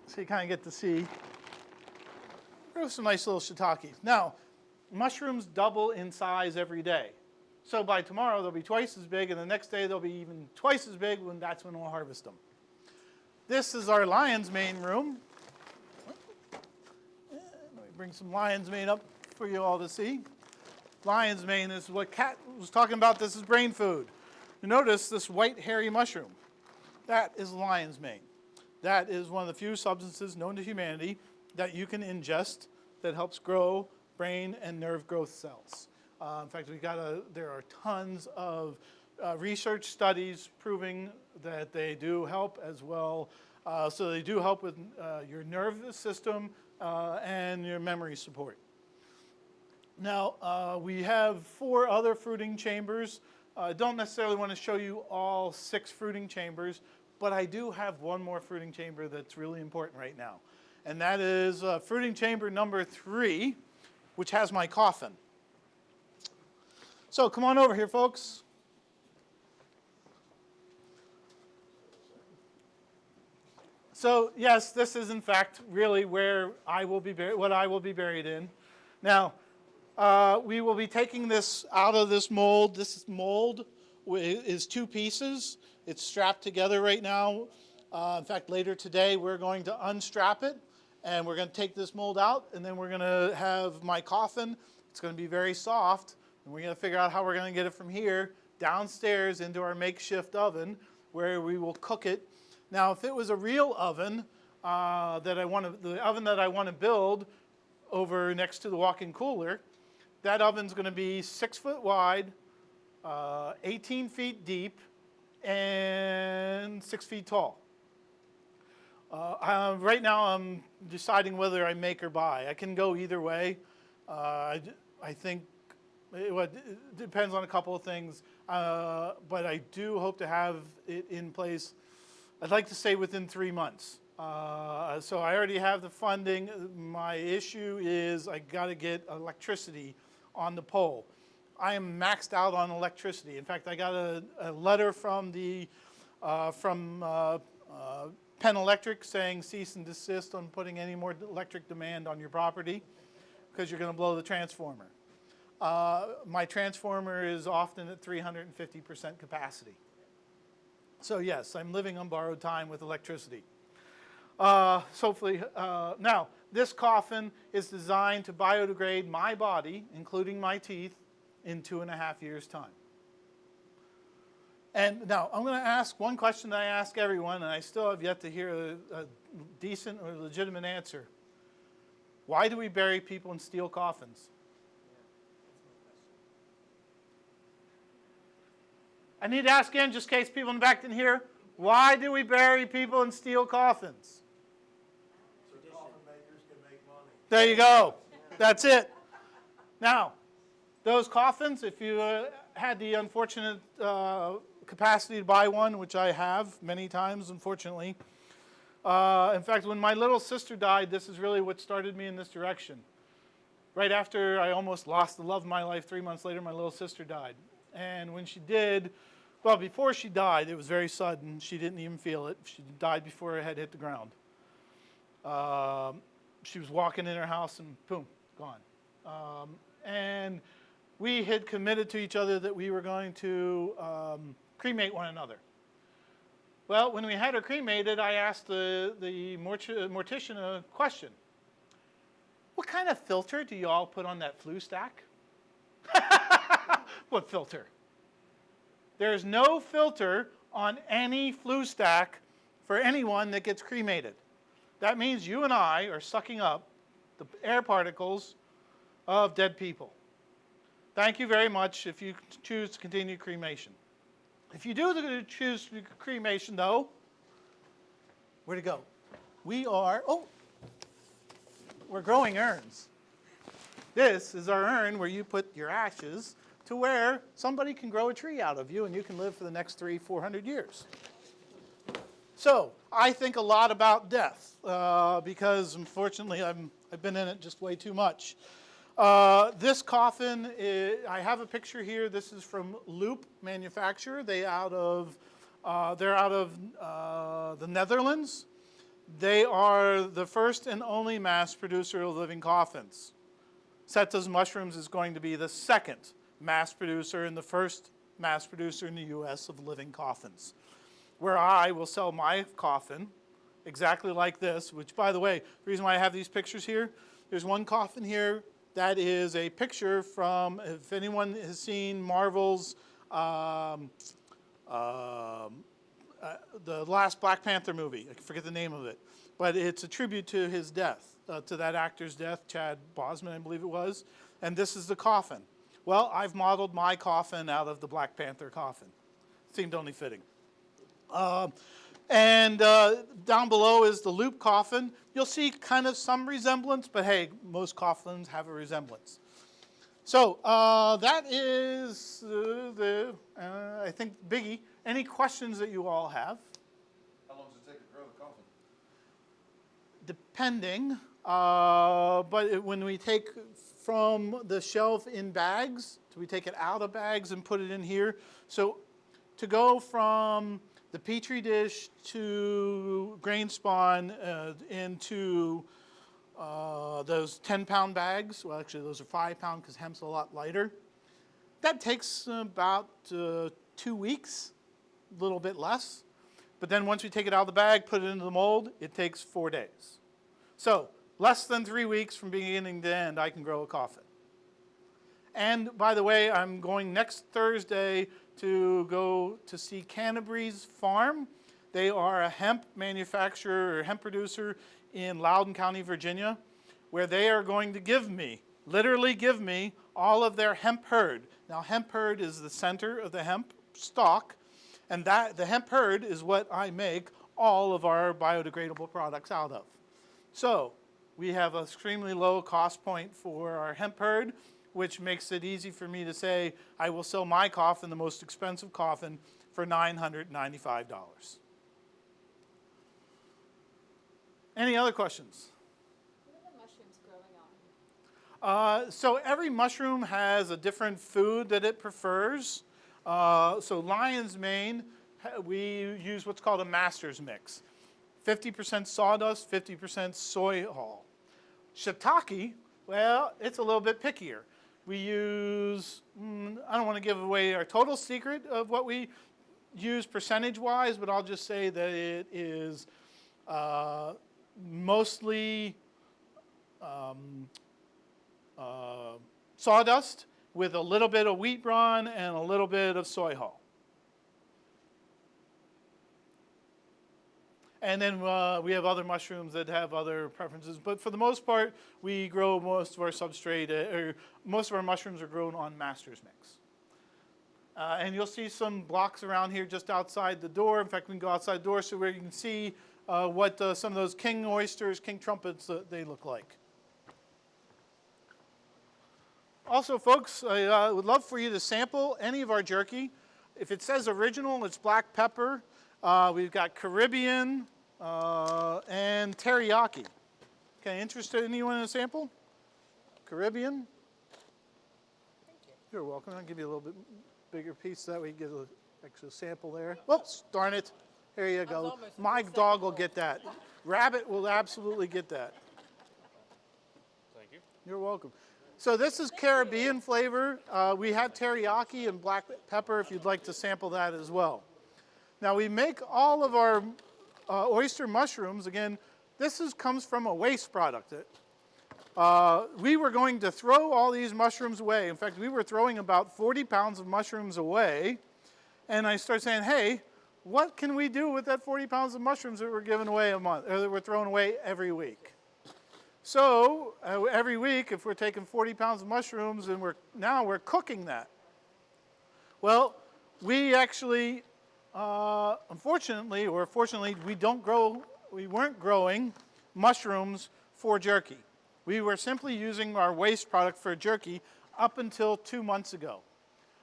so you kind of get to see. There's some nice little shiitakes. Now, mushrooms double in size every day. So by tomorrow, they'll be twice as big, and the next day, they'll be even twice as big, that's when we'll harvest them. This is our lion's mane room. Let me bring some lion's mane up for you all to see. Lion's mane is what Kat was talking about. This is brain food. You notice this white hairy mushroom. That is lion's mane. That is one of the few substances known to humanity that you can ingest that helps grow brain and nerve growth cells. In fact, there are tons of research studies proving that they do help as well. So they do help with your nervous system and your memory support. Now, we have 4 other fruiting chambers. I don't necessarily want to show you all 6 fruiting chambers, but I do have one more fruiting chamber that's really important right now. And that is fruiting chamber number 3, which has my coffin. So come on over here, folks. So yes, this is in fact really where I will be buried, what I will be buried in. Now, we will be taking this out of this mold. This mold is 2 pieces. It's strapped together right now. In fact, later today, we're going to unstrap it, and we're going to take this mold out, and then we're going to have my coffin. It's going to be very soft, and we're going to figure out how we're going to get it from here downstairs into our makeshift oven, where we will cook it. Now, if it was a real oven the oven that I want to build over next to the walk-in cooler, that oven's going to be 6 foot wide, 18 feet deep, and 6 feet tall. Right now, I'm deciding whether I make or buy. I can go either way. I think it depends on a couple of things, but I do hope to have it in place. I'd like to say within 3 months. So I already have the funding. My issue is I got to get electricity on the pole. I am maxed out on electricity. In fact, I got a letter from Penn Electric saying cease and desist on putting any more electric demand on your property because you're going to blow the transformer. My transformer is often at 350% capacity. So yes, I'm living on borrowed time with electricity. Hopefully, now this coffin is designed to biodegrade my body, including my teeth, in 2.5 years' time. And now I'm going to ask one question that I ask everyone, and I still have yet to hear a decent or legitimate answer. Why do we bury people in steel coffins? I need to ask again, just in case people in the back didn't hear. Why do we bury people in steel coffins? So coffin makers can make money. There you go. That's it. Now, those coffins, if you had the unfortunate capacity to buy one, which I have many times, unfortunately. In fact, when my little sister died, this is really what started me in this direction. Right after I almost lost the love of my life, 3 months later, my little sister died. And when she did, well, before she died, it was very sudden. She didn't even feel it. She died before her head hit the ground. She was walking in her house and boom, gone. And we had committed to each other that we were going to cremate one another. Well, when we had her cremated, I asked the mortician a question. What kind of filter do you all put on that flue stack? What filter? There's no filter on any flue stack for anyone that gets cremated. That means you and I are sucking up the air particles of dead people. Thank you very much if you choose to continue cremation. If you do choose cremation, though, where to go? We're growing urns. This is our urn where you put your ashes to where somebody can grow a tree out of you and you can live for the next 300-400 years. So I think a lot about death because unfortunately I've been in it just way too much. This coffin, I have a picture here. This is from Loop Manufacturer. They're out of the Netherlands. They are the first and only mass producer of living coffins. Setas Mushrooms is going to be the second mass producer and the first mass producer in the U.S. of living coffins, where I will sell my coffin exactly like this, which, by the way, the reason why I have these pictures here, there's one coffin here that is a picture from, if anyone has seen Marvel's, the last Black Panther movie, I forget the name of it, but it's a tribute to his death, to that actor's death, Chad Bosman, I believe it was, and this is the coffin. Well, I've modeled my coffin out of the Black Panther coffin. Seemed only fitting. And down below is the Loop coffin. You'll see kind of some resemblance, but hey, most coffins have a resemblance. So that is I think, biggie. Any questions that you all have? How long does it take to grow the coffin? Depending, but when we take from the shelf in bags, we take it out of bags and put it in here. So to go from the petri dish to grain spawn into those 10-pound bags, well, actually those are 5-pound because hemp's a lot lighter. That takes about 2 weeks, a little bit less. But then once we take it out of the bag, put it into the mold, it takes 4 days. So less than 3 weeks from beginning to end, I can grow a coffin. And by the way, I'm going next Thursday to go to see Canterbury's farm. They are a hemp manufacturer or hemp producer in Loudoun County, Virginia, where they are going to give me, literally give me, all of their hemp hurd. Now, hemp hurd is the center of the hemp stalk, and that the hemp hurd is what I make all of our biodegradable products out of. So we have an extremely low cost point for our hemp hurd, which makes it easy for me to say I will sell my coffin, the most expensive coffin, for $995. Any other questions? What are the mushrooms growing on? So every mushroom has a different food that it prefers. So lion's mane, we use what's called a master's mix. 50% sawdust, 50% soy hull. Shiitake, well, it's a little bit pickier. We use, I don't want to give away our total secret of what we use percentage-wise, but I'll just say that it is mostly sawdust with a little bit of wheat bran and a little bit of soy hull. And then we have other mushrooms that have other preferences. But for the most part, we grow most of our substrate, or most of our mushrooms are grown on master's mix. And you'll see some blocks around here just outside the door. In fact, we can go outside the door so where you can see what some of those king oysters, king trumpets, they look like. Also, folks, I would love for you to sample any of our jerky. If it says original, it's black pepper. We've got Caribbean and teriyaki. Okay, interested anyone in a sample? Caribbean? Thank you. You're welcome. I'll give you a little bit bigger piece so that we get an extra sample there. Whoops, darn it. Here you go. My dog will get that. Rabbit will absolutely get that. Thank you. You're welcome. So this is Caribbean flavor. We have teriyaki and black pepper if you'd like to sample that as well. Now we make all of our oyster mushrooms. Again, this comes from a waste product. We were going to throw all these mushrooms away. In fact, we were throwing about 40 pounds of mushrooms away. And I started saying, hey, what can we do with that 40 pounds of mushrooms that we're giving away a month, or that we're throwing away every week? So every week, if we're taking 40 pounds of mushrooms and now we're cooking that. Well, we actually, unfortunately or fortunately, we weren't growing mushrooms for jerky. We were simply using our waste product for jerky up until 2 months ago.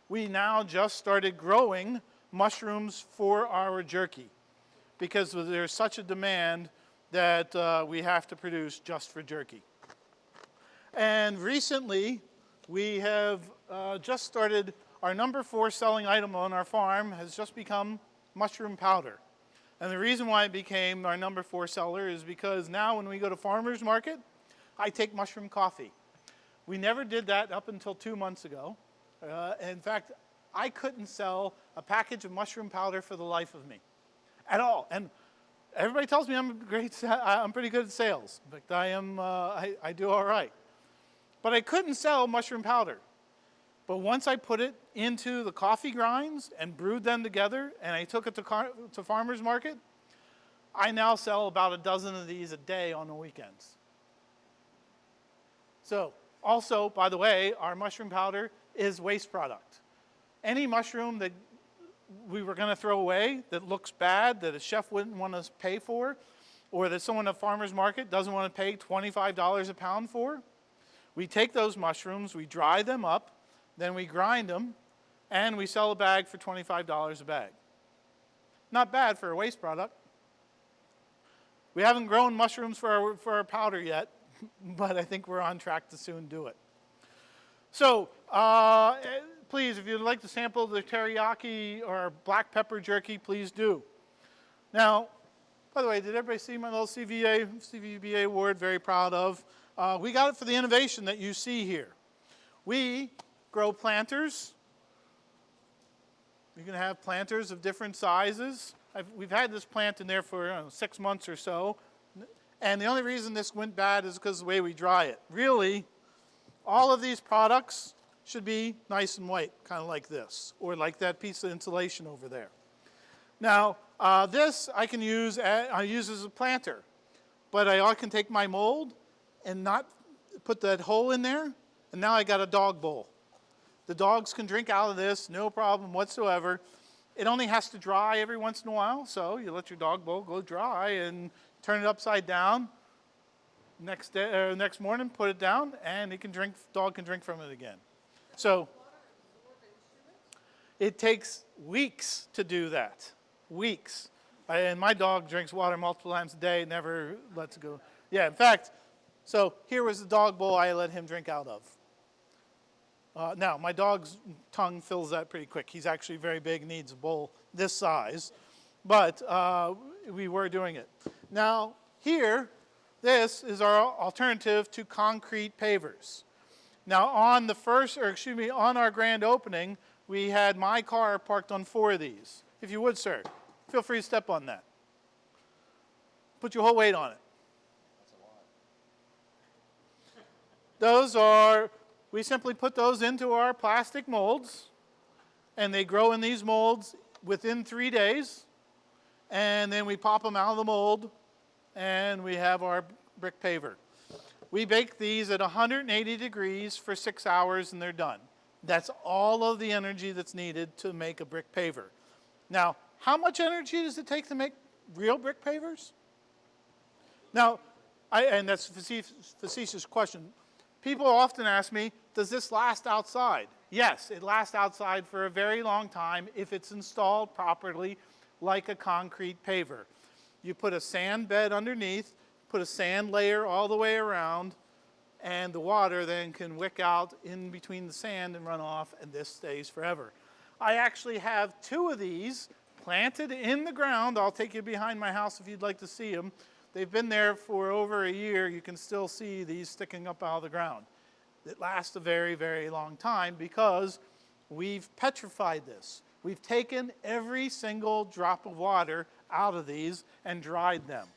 We now just started growing mushrooms for our jerky because there's such a demand that we have to produce just for jerky. And recently, we have just started, our number 4 selling item on our farm has just become mushroom powder. And the reason why it became our number 4 seller is because now when we go to farmer's market, I take mushroom coffee. We never did that up until 2 months ago. In fact, I couldn't sell a package of mushroom powder for the life of me at all. And everybody tells me I'm pretty good at sales. In fact, I do all right. But I couldn't sell mushroom powder. But once I put it into the coffee grinds and brewed them together, and I took it to farmer's market, I now sell about a dozen of these a day on the weekends. So, also, by the way, our mushroom powder is waste product. Any mushroom that we were going to throw away that looks bad, that a chef wouldn't want to pay for, or that someone at farmer's market doesn't want to pay $25 a pound for, we take those mushrooms, we dry them up, then we grind them, and we sell a bag for $25 a bag. Not bad for a waste product. We haven't grown mushrooms for our powder yet, but I think we're on track to soon do it. So, please, if you'd like to sample the teriyaki or black pepper jerky, please do. Now, by the way, did everybody see my little CVBA award? Very proud of. We got it for the innovation that you see here. We grow planters. You can have planters of different sizes. We've had this plant in there for 6 months or so. And the only reason this went bad is because of the way we dry it. Really, all of these products should be nice and white, kind of like this, or like that piece of insulation over there. Now, this I can use, I use as a planter, but I can take my mold and not put that hole in there, and now I got a dog bowl. The dogs can drink out of this, no problem whatsoever. It only has to dry every once in a while, so you let your dog bowl go dry and turn it upside down. Next day, next morning, put it down, and it can drink. Dog can drink from it again. So it takes weeks to do that. Weeks. And my dog drinks water multiple times a day, never lets it go. Yeah, in fact, so here was the dog bowl I let him drink out of. Now, my dog's tongue fills that pretty quick. He's actually very big, needs a bowl this size. But we were doing it. Now, here, this is our alternative to concrete pavers. Now, on on our grand opening, we had my car parked on 4 of these. If you would, sir, feel free to step on that. Put your whole weight on it. Those are, we simply put those into our plastic molds, and they grow in these molds within 3 days, and then we pop them out of the mold, and we have our brick paver. We bake these at 180 degrees for 6 hours, and they're done. That's all of the energy that's needed to make a brick paver. Now, how much energy does it take to make real brick pavers? Now, and that's a facetious question. People often ask me, does this last outside? Yes, it lasts outside for a very long time if it's installed properly like a concrete paver. You put a sand bed underneath, put a sand layer all the way around, and the water then can wick out in between the sand and run off, and this stays forever. I actually have 2 of these planted in the ground. I'll take you behind my house if you'd like to see them. They've been there for over a year. You can still see these sticking up out of the ground. It lasts a very, very long time because we've petrified this. We've taken every single drop of water out of these and dried them.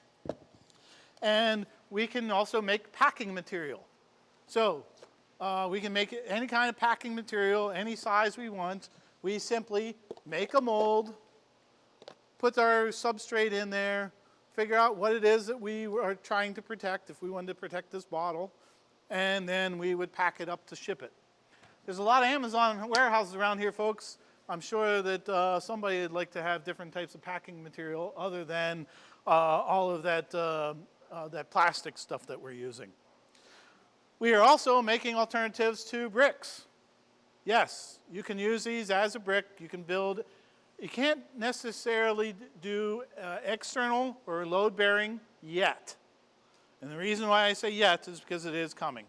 And we can also make packing material. So we can make any kind of packing material, any size we want. We simply make a mold, put our substrate in there, figure out what it is that we are trying to protect, if we wanted to protect this bottle, and then we would pack it up to ship it. There's a lot of Amazon warehouses around here, folks. I'm sure that somebody would like to have different types of packing material other than all of that plastic stuff that we're using. We are also making alternatives to bricks. Yes, you can use these as a brick. You can build. You can't necessarily do external or load bearing yet. And the reason why I say yet is because it is coming.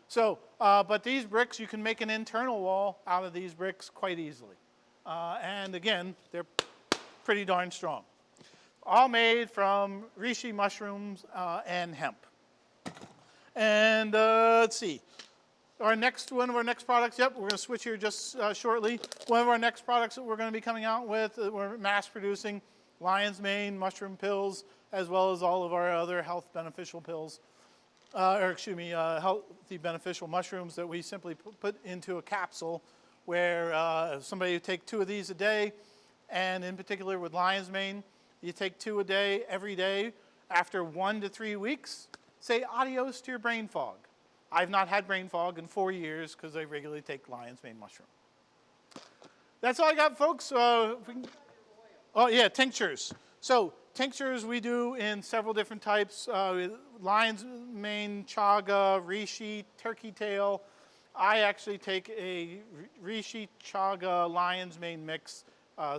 So, but these bricks, you can make an internal wall out of these bricks quite easily. And again, they're pretty darn strong. All made from reishi mushrooms and hemp. And let's see. One of our next products, yep, we're going to switch here just shortly. One of our next products that we're going to be coming out with, we're mass producing lion's mane mushroom pills, as well as all of our other health beneficial pills, healthy beneficial mushrooms that we simply put into a capsule where somebody would take 2 of these a day, and in particular with lion's mane, you take 2 a day every day. After 1 to 3 weeks, say adios to your brain fog. I've not had brain fog in 4 years because I regularly take lion's mane mushroom. That's all I got, folks. Oh yeah, tinctures. So tinctures we do in several different types. Lion's mane, chaga, reishi, turkey tail. I actually take a reishi, chaga, lion's mane mix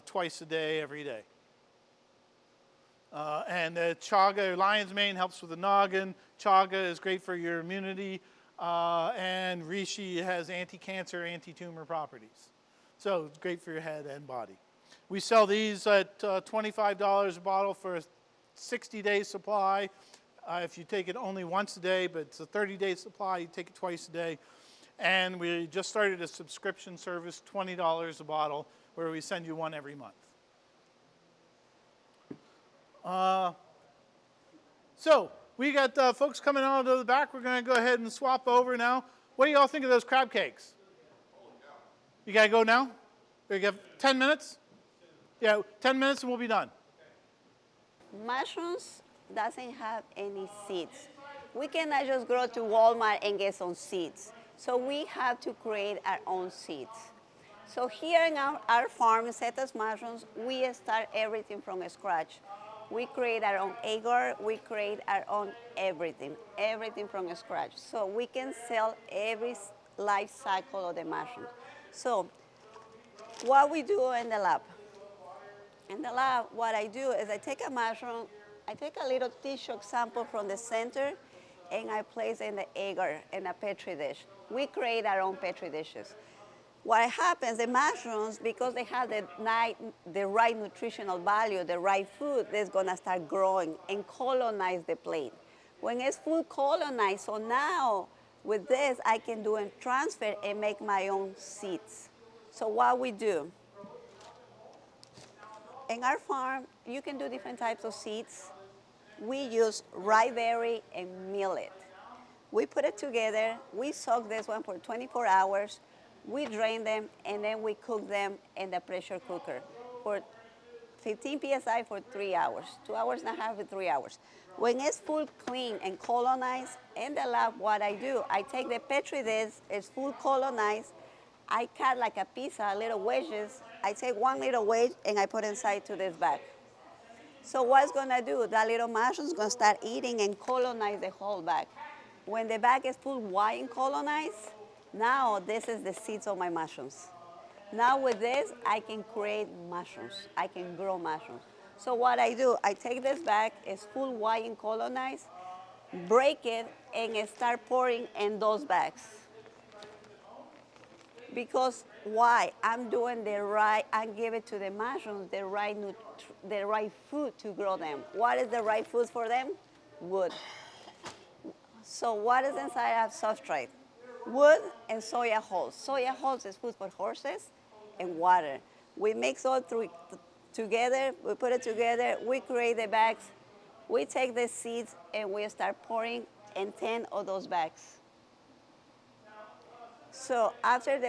twice a day, every day. And chaga, lion's mane, helps with the noggin. Chaga is great for your immunity. And reishi has anti-cancer, anti-tumor properties. So it's great for your head and body. We sell these at $25 a bottle for a 60-day supply. If you take it only once a day, but it's a 30-day supply, you take it twice a day. And we just started a subscription service, $20 a bottle, where we send you one every month. So we got folks coming out of the back. We're going to go ahead and swap over now. What do y'all think of those crab cakes? You got to go now? You have 10 minutes? Yeah, 10 minutes and we'll be done. Mushrooms doesn't have any seeds. We cannot just go to Walmart and get some seeds. So we have to create our own seeds. So here in our farm, Setas mushrooms, we start everything from scratch. We create our own agar, we create our own everything from scratch. So we can sell every life cycle of the mushrooms. So what we do in the lab? In the lab, what I do is I take a mushroom, I take a little tissue sample from the center, and I place in the agar in a petri dish. We create our own petri dishes. What happens, the mushrooms, because they have the right nutritional value, the right food, they're gonna start growing and colonize the plate. When it's full colonized, so now with this, I can do a transfer and make my own seeds. So what we do, in our farm, you can do different types of seeds. We use rye berry and millet. We put it together, we soak this one for 24 hours, we drain them, and then we cook them in the pressure cooker for 15 psi for 3 hours, 2 hours and a half to 3 hours. When it's full clean and colonized, in the lab, what I do, I take the petri dish, it's full colonized, I cut like a pizza, little wedges. I take one little wedge and I put inside to this bag. So what's gonna do? That little mushroom's gonna start eating and colonize the whole bag. When the bag is full wide and colonized, now this is the seeds of my mushrooms. Now with this, I can create mushrooms. I can grow mushrooms. So what I do, I take this bag, it's full wide and colonized, break it, and I start pouring in those bags. Because why? I'm doing the right, I give it to the mushrooms the right food to grow them. What is the right food for them? Wood. So what is inside of substrate? Wood and soya hulls. Soya hulls is food for horses and water. We mix all three together, we put it together, we create the bags, we take the seeds and we start pouring in 10 of those bags. So after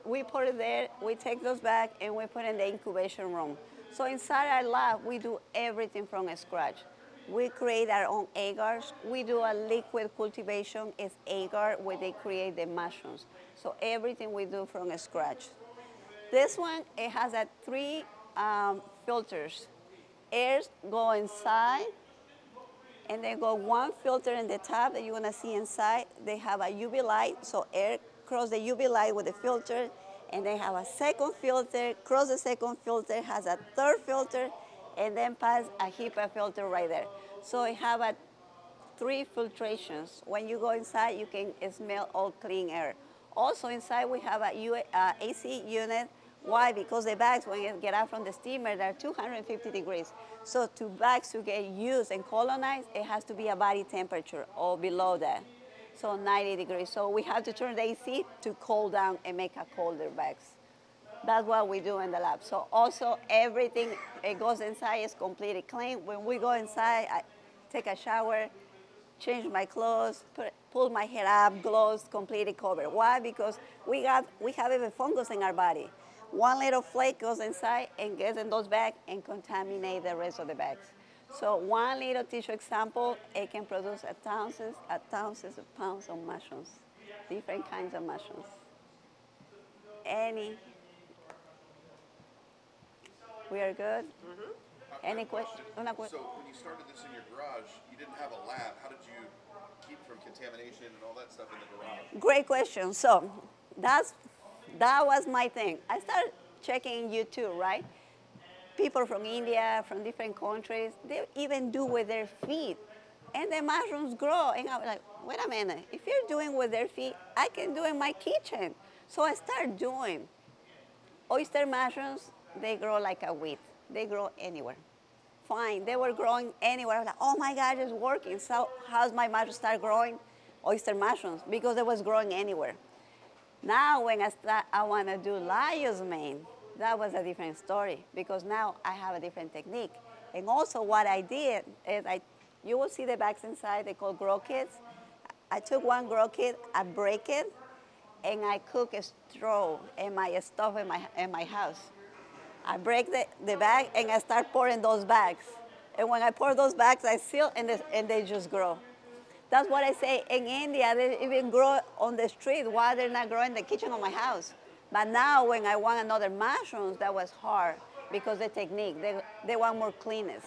we put it there, we take those back and we put in the incubation room. So inside our lab, we do everything from scratch. We create our own agars. We do a liquid cultivation. It's agar where they create the mushrooms. So everything we do from scratch. This one, it has three filters. Airs go inside, and then go one filter in the top that you're gonna see inside. They have a UV light, so air cross the UV light with the filter, and they have a second filter, cross the second filter, has a third filter, and then pass a HEPA filter right there. So it have three filtrations. When you go inside, you can smell all clean air. Also inside, we have a AC unit. Why? Because the bags, when you get out from the steamer, they're 250 degrees. So bags to get used and colonized, it has to be a body temperature or below that. So 90 degrees. So we have to turn the AC to cool down and make a colder bags. That's what we do in the lab. So also everything, it goes inside, is completely clean. When we go inside, I take a shower, change my clothes, pull my hair up, gloves completely covered. Why? Because we have even fungus in our body. One little flake goes inside and gets in those bags and contaminate the rest of the bags. So one little tissue example, it can produce thousands of pounds of mushrooms, different kinds of mushrooms. We are good? Mm-hmm. Any question? So when you started this in your garage, you didn't have a lab. How did you keep from contamination and all that stuff in the garage? Great question. So that was my thing. I started checking YouTube, right? People from India, from different countries, they even do with their feet. And the mushrooms grow. And I was like, wait a minute, if you're doing with their feet, I can do in my kitchen. So I started doing. Oyster mushrooms, they grow like a weed. They grow anywhere. Fine, they were growing anywhere. I was like, oh my God, it's working. So how's my mushroom start growing? Oyster mushrooms, because it was growing anywhere. Now when I want to do lion's mane, that was a different story, because now I have a different technique. And also what I did is you will see the bags inside, they call grow kits. I took one grow kit, I break it, and I cook a straw in my stove in my house. I break the bag and I start pouring those bags. And when I pour those bags, I seal and they just grow. That's what I say. In India, they even grow on the street. Why they're not growing in the kitchen of my house? But now, when I want another mushrooms, that was hard because the technique. They want more cleanness.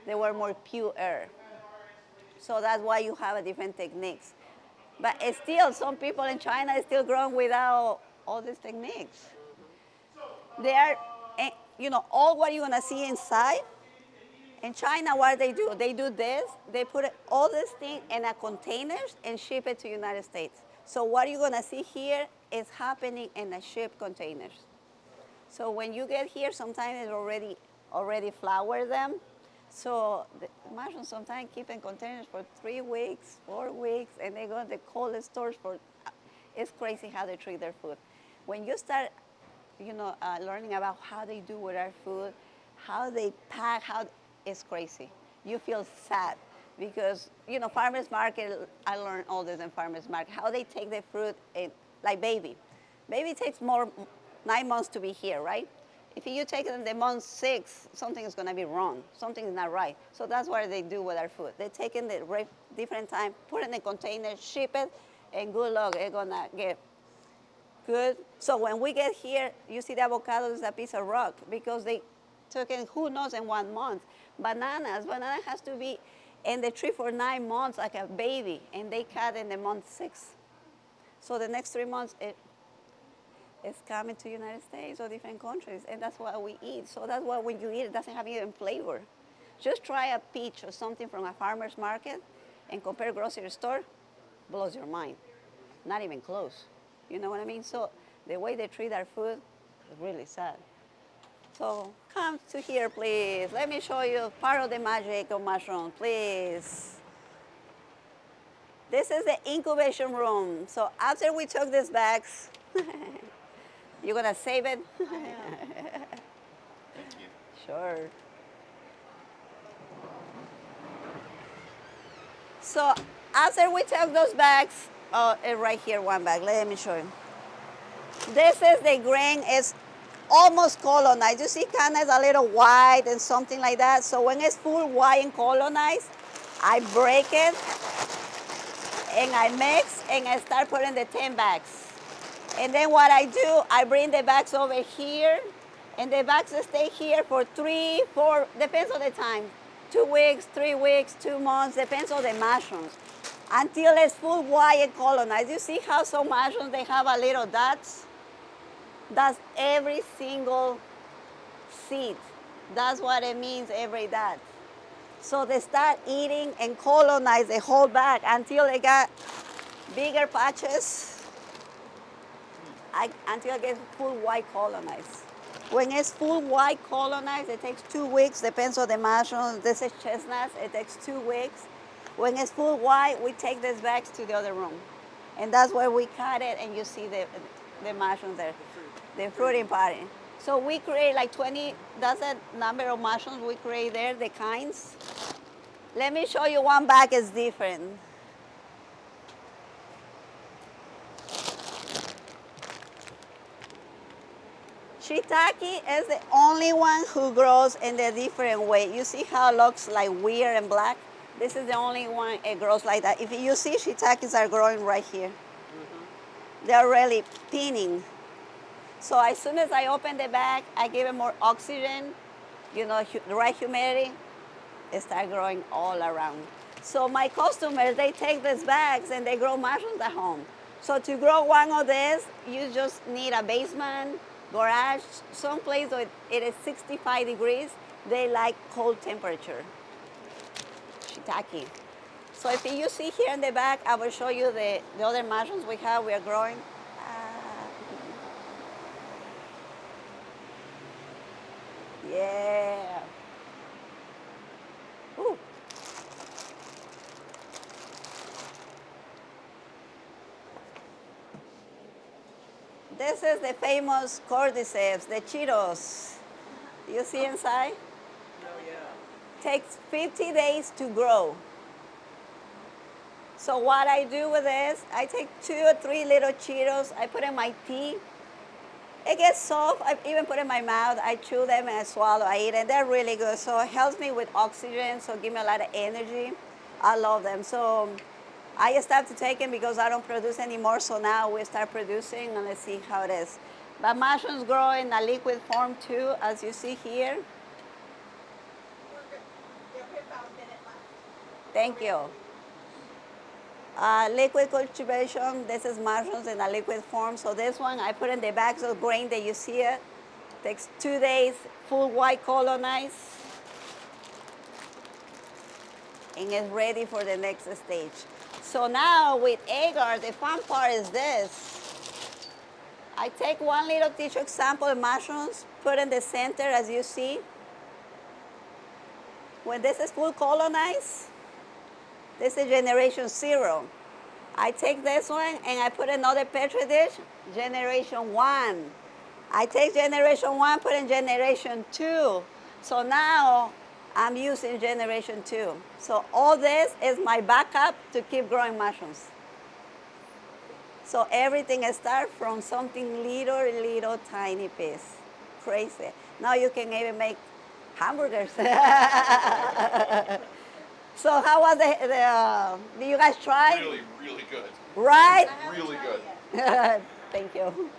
They want more pure air. So that's why you have a different techniques. But it's still, some people in China are still growing without all these techniques. They are, all what you're gonna see inside. In China, what do? They do this. They put all this thing in a containers and ship it to United States. So what you're gonna see here is happening in the ship containers. So when you get here, sometimes it's already flower them. So the mushrooms sometimes keep in containers for 3 weeks, 4 weeks, and they go to the cold storage for. It's crazy how they treat their food. When you start, learning about how they do with our food, how they pack, it's crazy. You feel sad because farmers market. I learned all this in farmers market. How they take the fruit like baby. Baby takes 9 months to be here, right? If you take it in the month 6, something is going to be wrong. Something is not right. So that's what they do with our food. They take in the different time, put it in a container, ship it, and good luck. It's going to get good. So when we get here, you see the avocado is a piece of rock because they took it, who knows, in 1 month. Banana has to be in the tree for 9 months like a baby, and they cut in the month 6. So the next 3 months, it's coming to United States or different countries, and that's what we eat. So that's why when you eat, it doesn't have even flavor. Just try a peach or something from a farmer's market and compare grocery store, blows your mind. Not even close. You know what I mean? So the way they treat our food is really sad. So come to here, please. Let me show you part of the magic of mushroom, please. This is the incubation room. So after we took these bags, you're gonna save it? Thank you. Sure. So after we took those bags, right here, one bag, let me show you. This is the grain, it's almost colonized. You see kind of a little white and something like that. So when it's full white and colonized, I break it and I mix and I start putting the 10 bags. And then what I do, I bring the bags over here and the bags stay here for 3, 4, depends on the time. 2 weeks, 3 weeks, 2 months, depends on the mushrooms. Until it's full white and colonized. You see how some mushrooms, they have a little dots? That's every single seed. That's what it means, every dot. So they start eating and colonize the whole bag until they got bigger patches, until it gets full white colonized. When it's full white colonized, it takes 2 weeks, depends on the mushroom. This is chestnuts, it takes 2 weeks. When it's full white, we take these bags to the other room. And that's where we cut it and you see the mushrooms there. The fruiting part. So we create like 20, that's the number of mushrooms we create there, the kinds. Let me show you one bag is different. Shiitake is the only one who grows in a different way. You see how it looks like weird and black? This is the only one it grows like that. If you see, shiitakes are growing right here. They're really pinning. So as soon as I open the bag, I give it more oxygen, the right humidity, it starts growing all around. So my customers, they take these bags and they grow mushrooms at home. So to grow one of these, you just need a basement, garage, someplace where it is 65 degrees. They like cold temperature. Shiitake. So if you see here in the back, I will show you the other mushrooms we are growing. Yeah. Ooh. This is the famous cordyceps, the Cheetos. You see inside? Oh, yeah. Takes 50 days to grow. So what I do with this, I take 2 or 3 little Cheetos, I put in my tea. It gets soft, I even put in my mouth, I chew them and I swallow, I eat, and they're really good. So it helps me with oxygen, so give me a lot of energy. I love them. So I stopped to take them because I don't produce anymore, so now we start producing and let's see how it is. But mushrooms grow in a liquid form too, as you see here. Thank you. Liquid cultivation, this is mushrooms in a liquid form. So this one, I put in the bags of grain that you see it. Takes 2 days, full white colonize. And it's ready for the next stage. So now with agar, the fun part is this. I take 1 little tissue sample of mushrooms, put in the center as you see. When this is full colonized, this is generation 0. I take this one and I put another petri dish, generation 1. I take generation 1, put in generation 2. So now I'm using generation 2. So all this is my backup to keep growing mushrooms. So everything starts from something little tiny piece. Crazy. Now you can even make hamburgers. So how was did you guys try? Really, really good. Right? Really good. Thank you.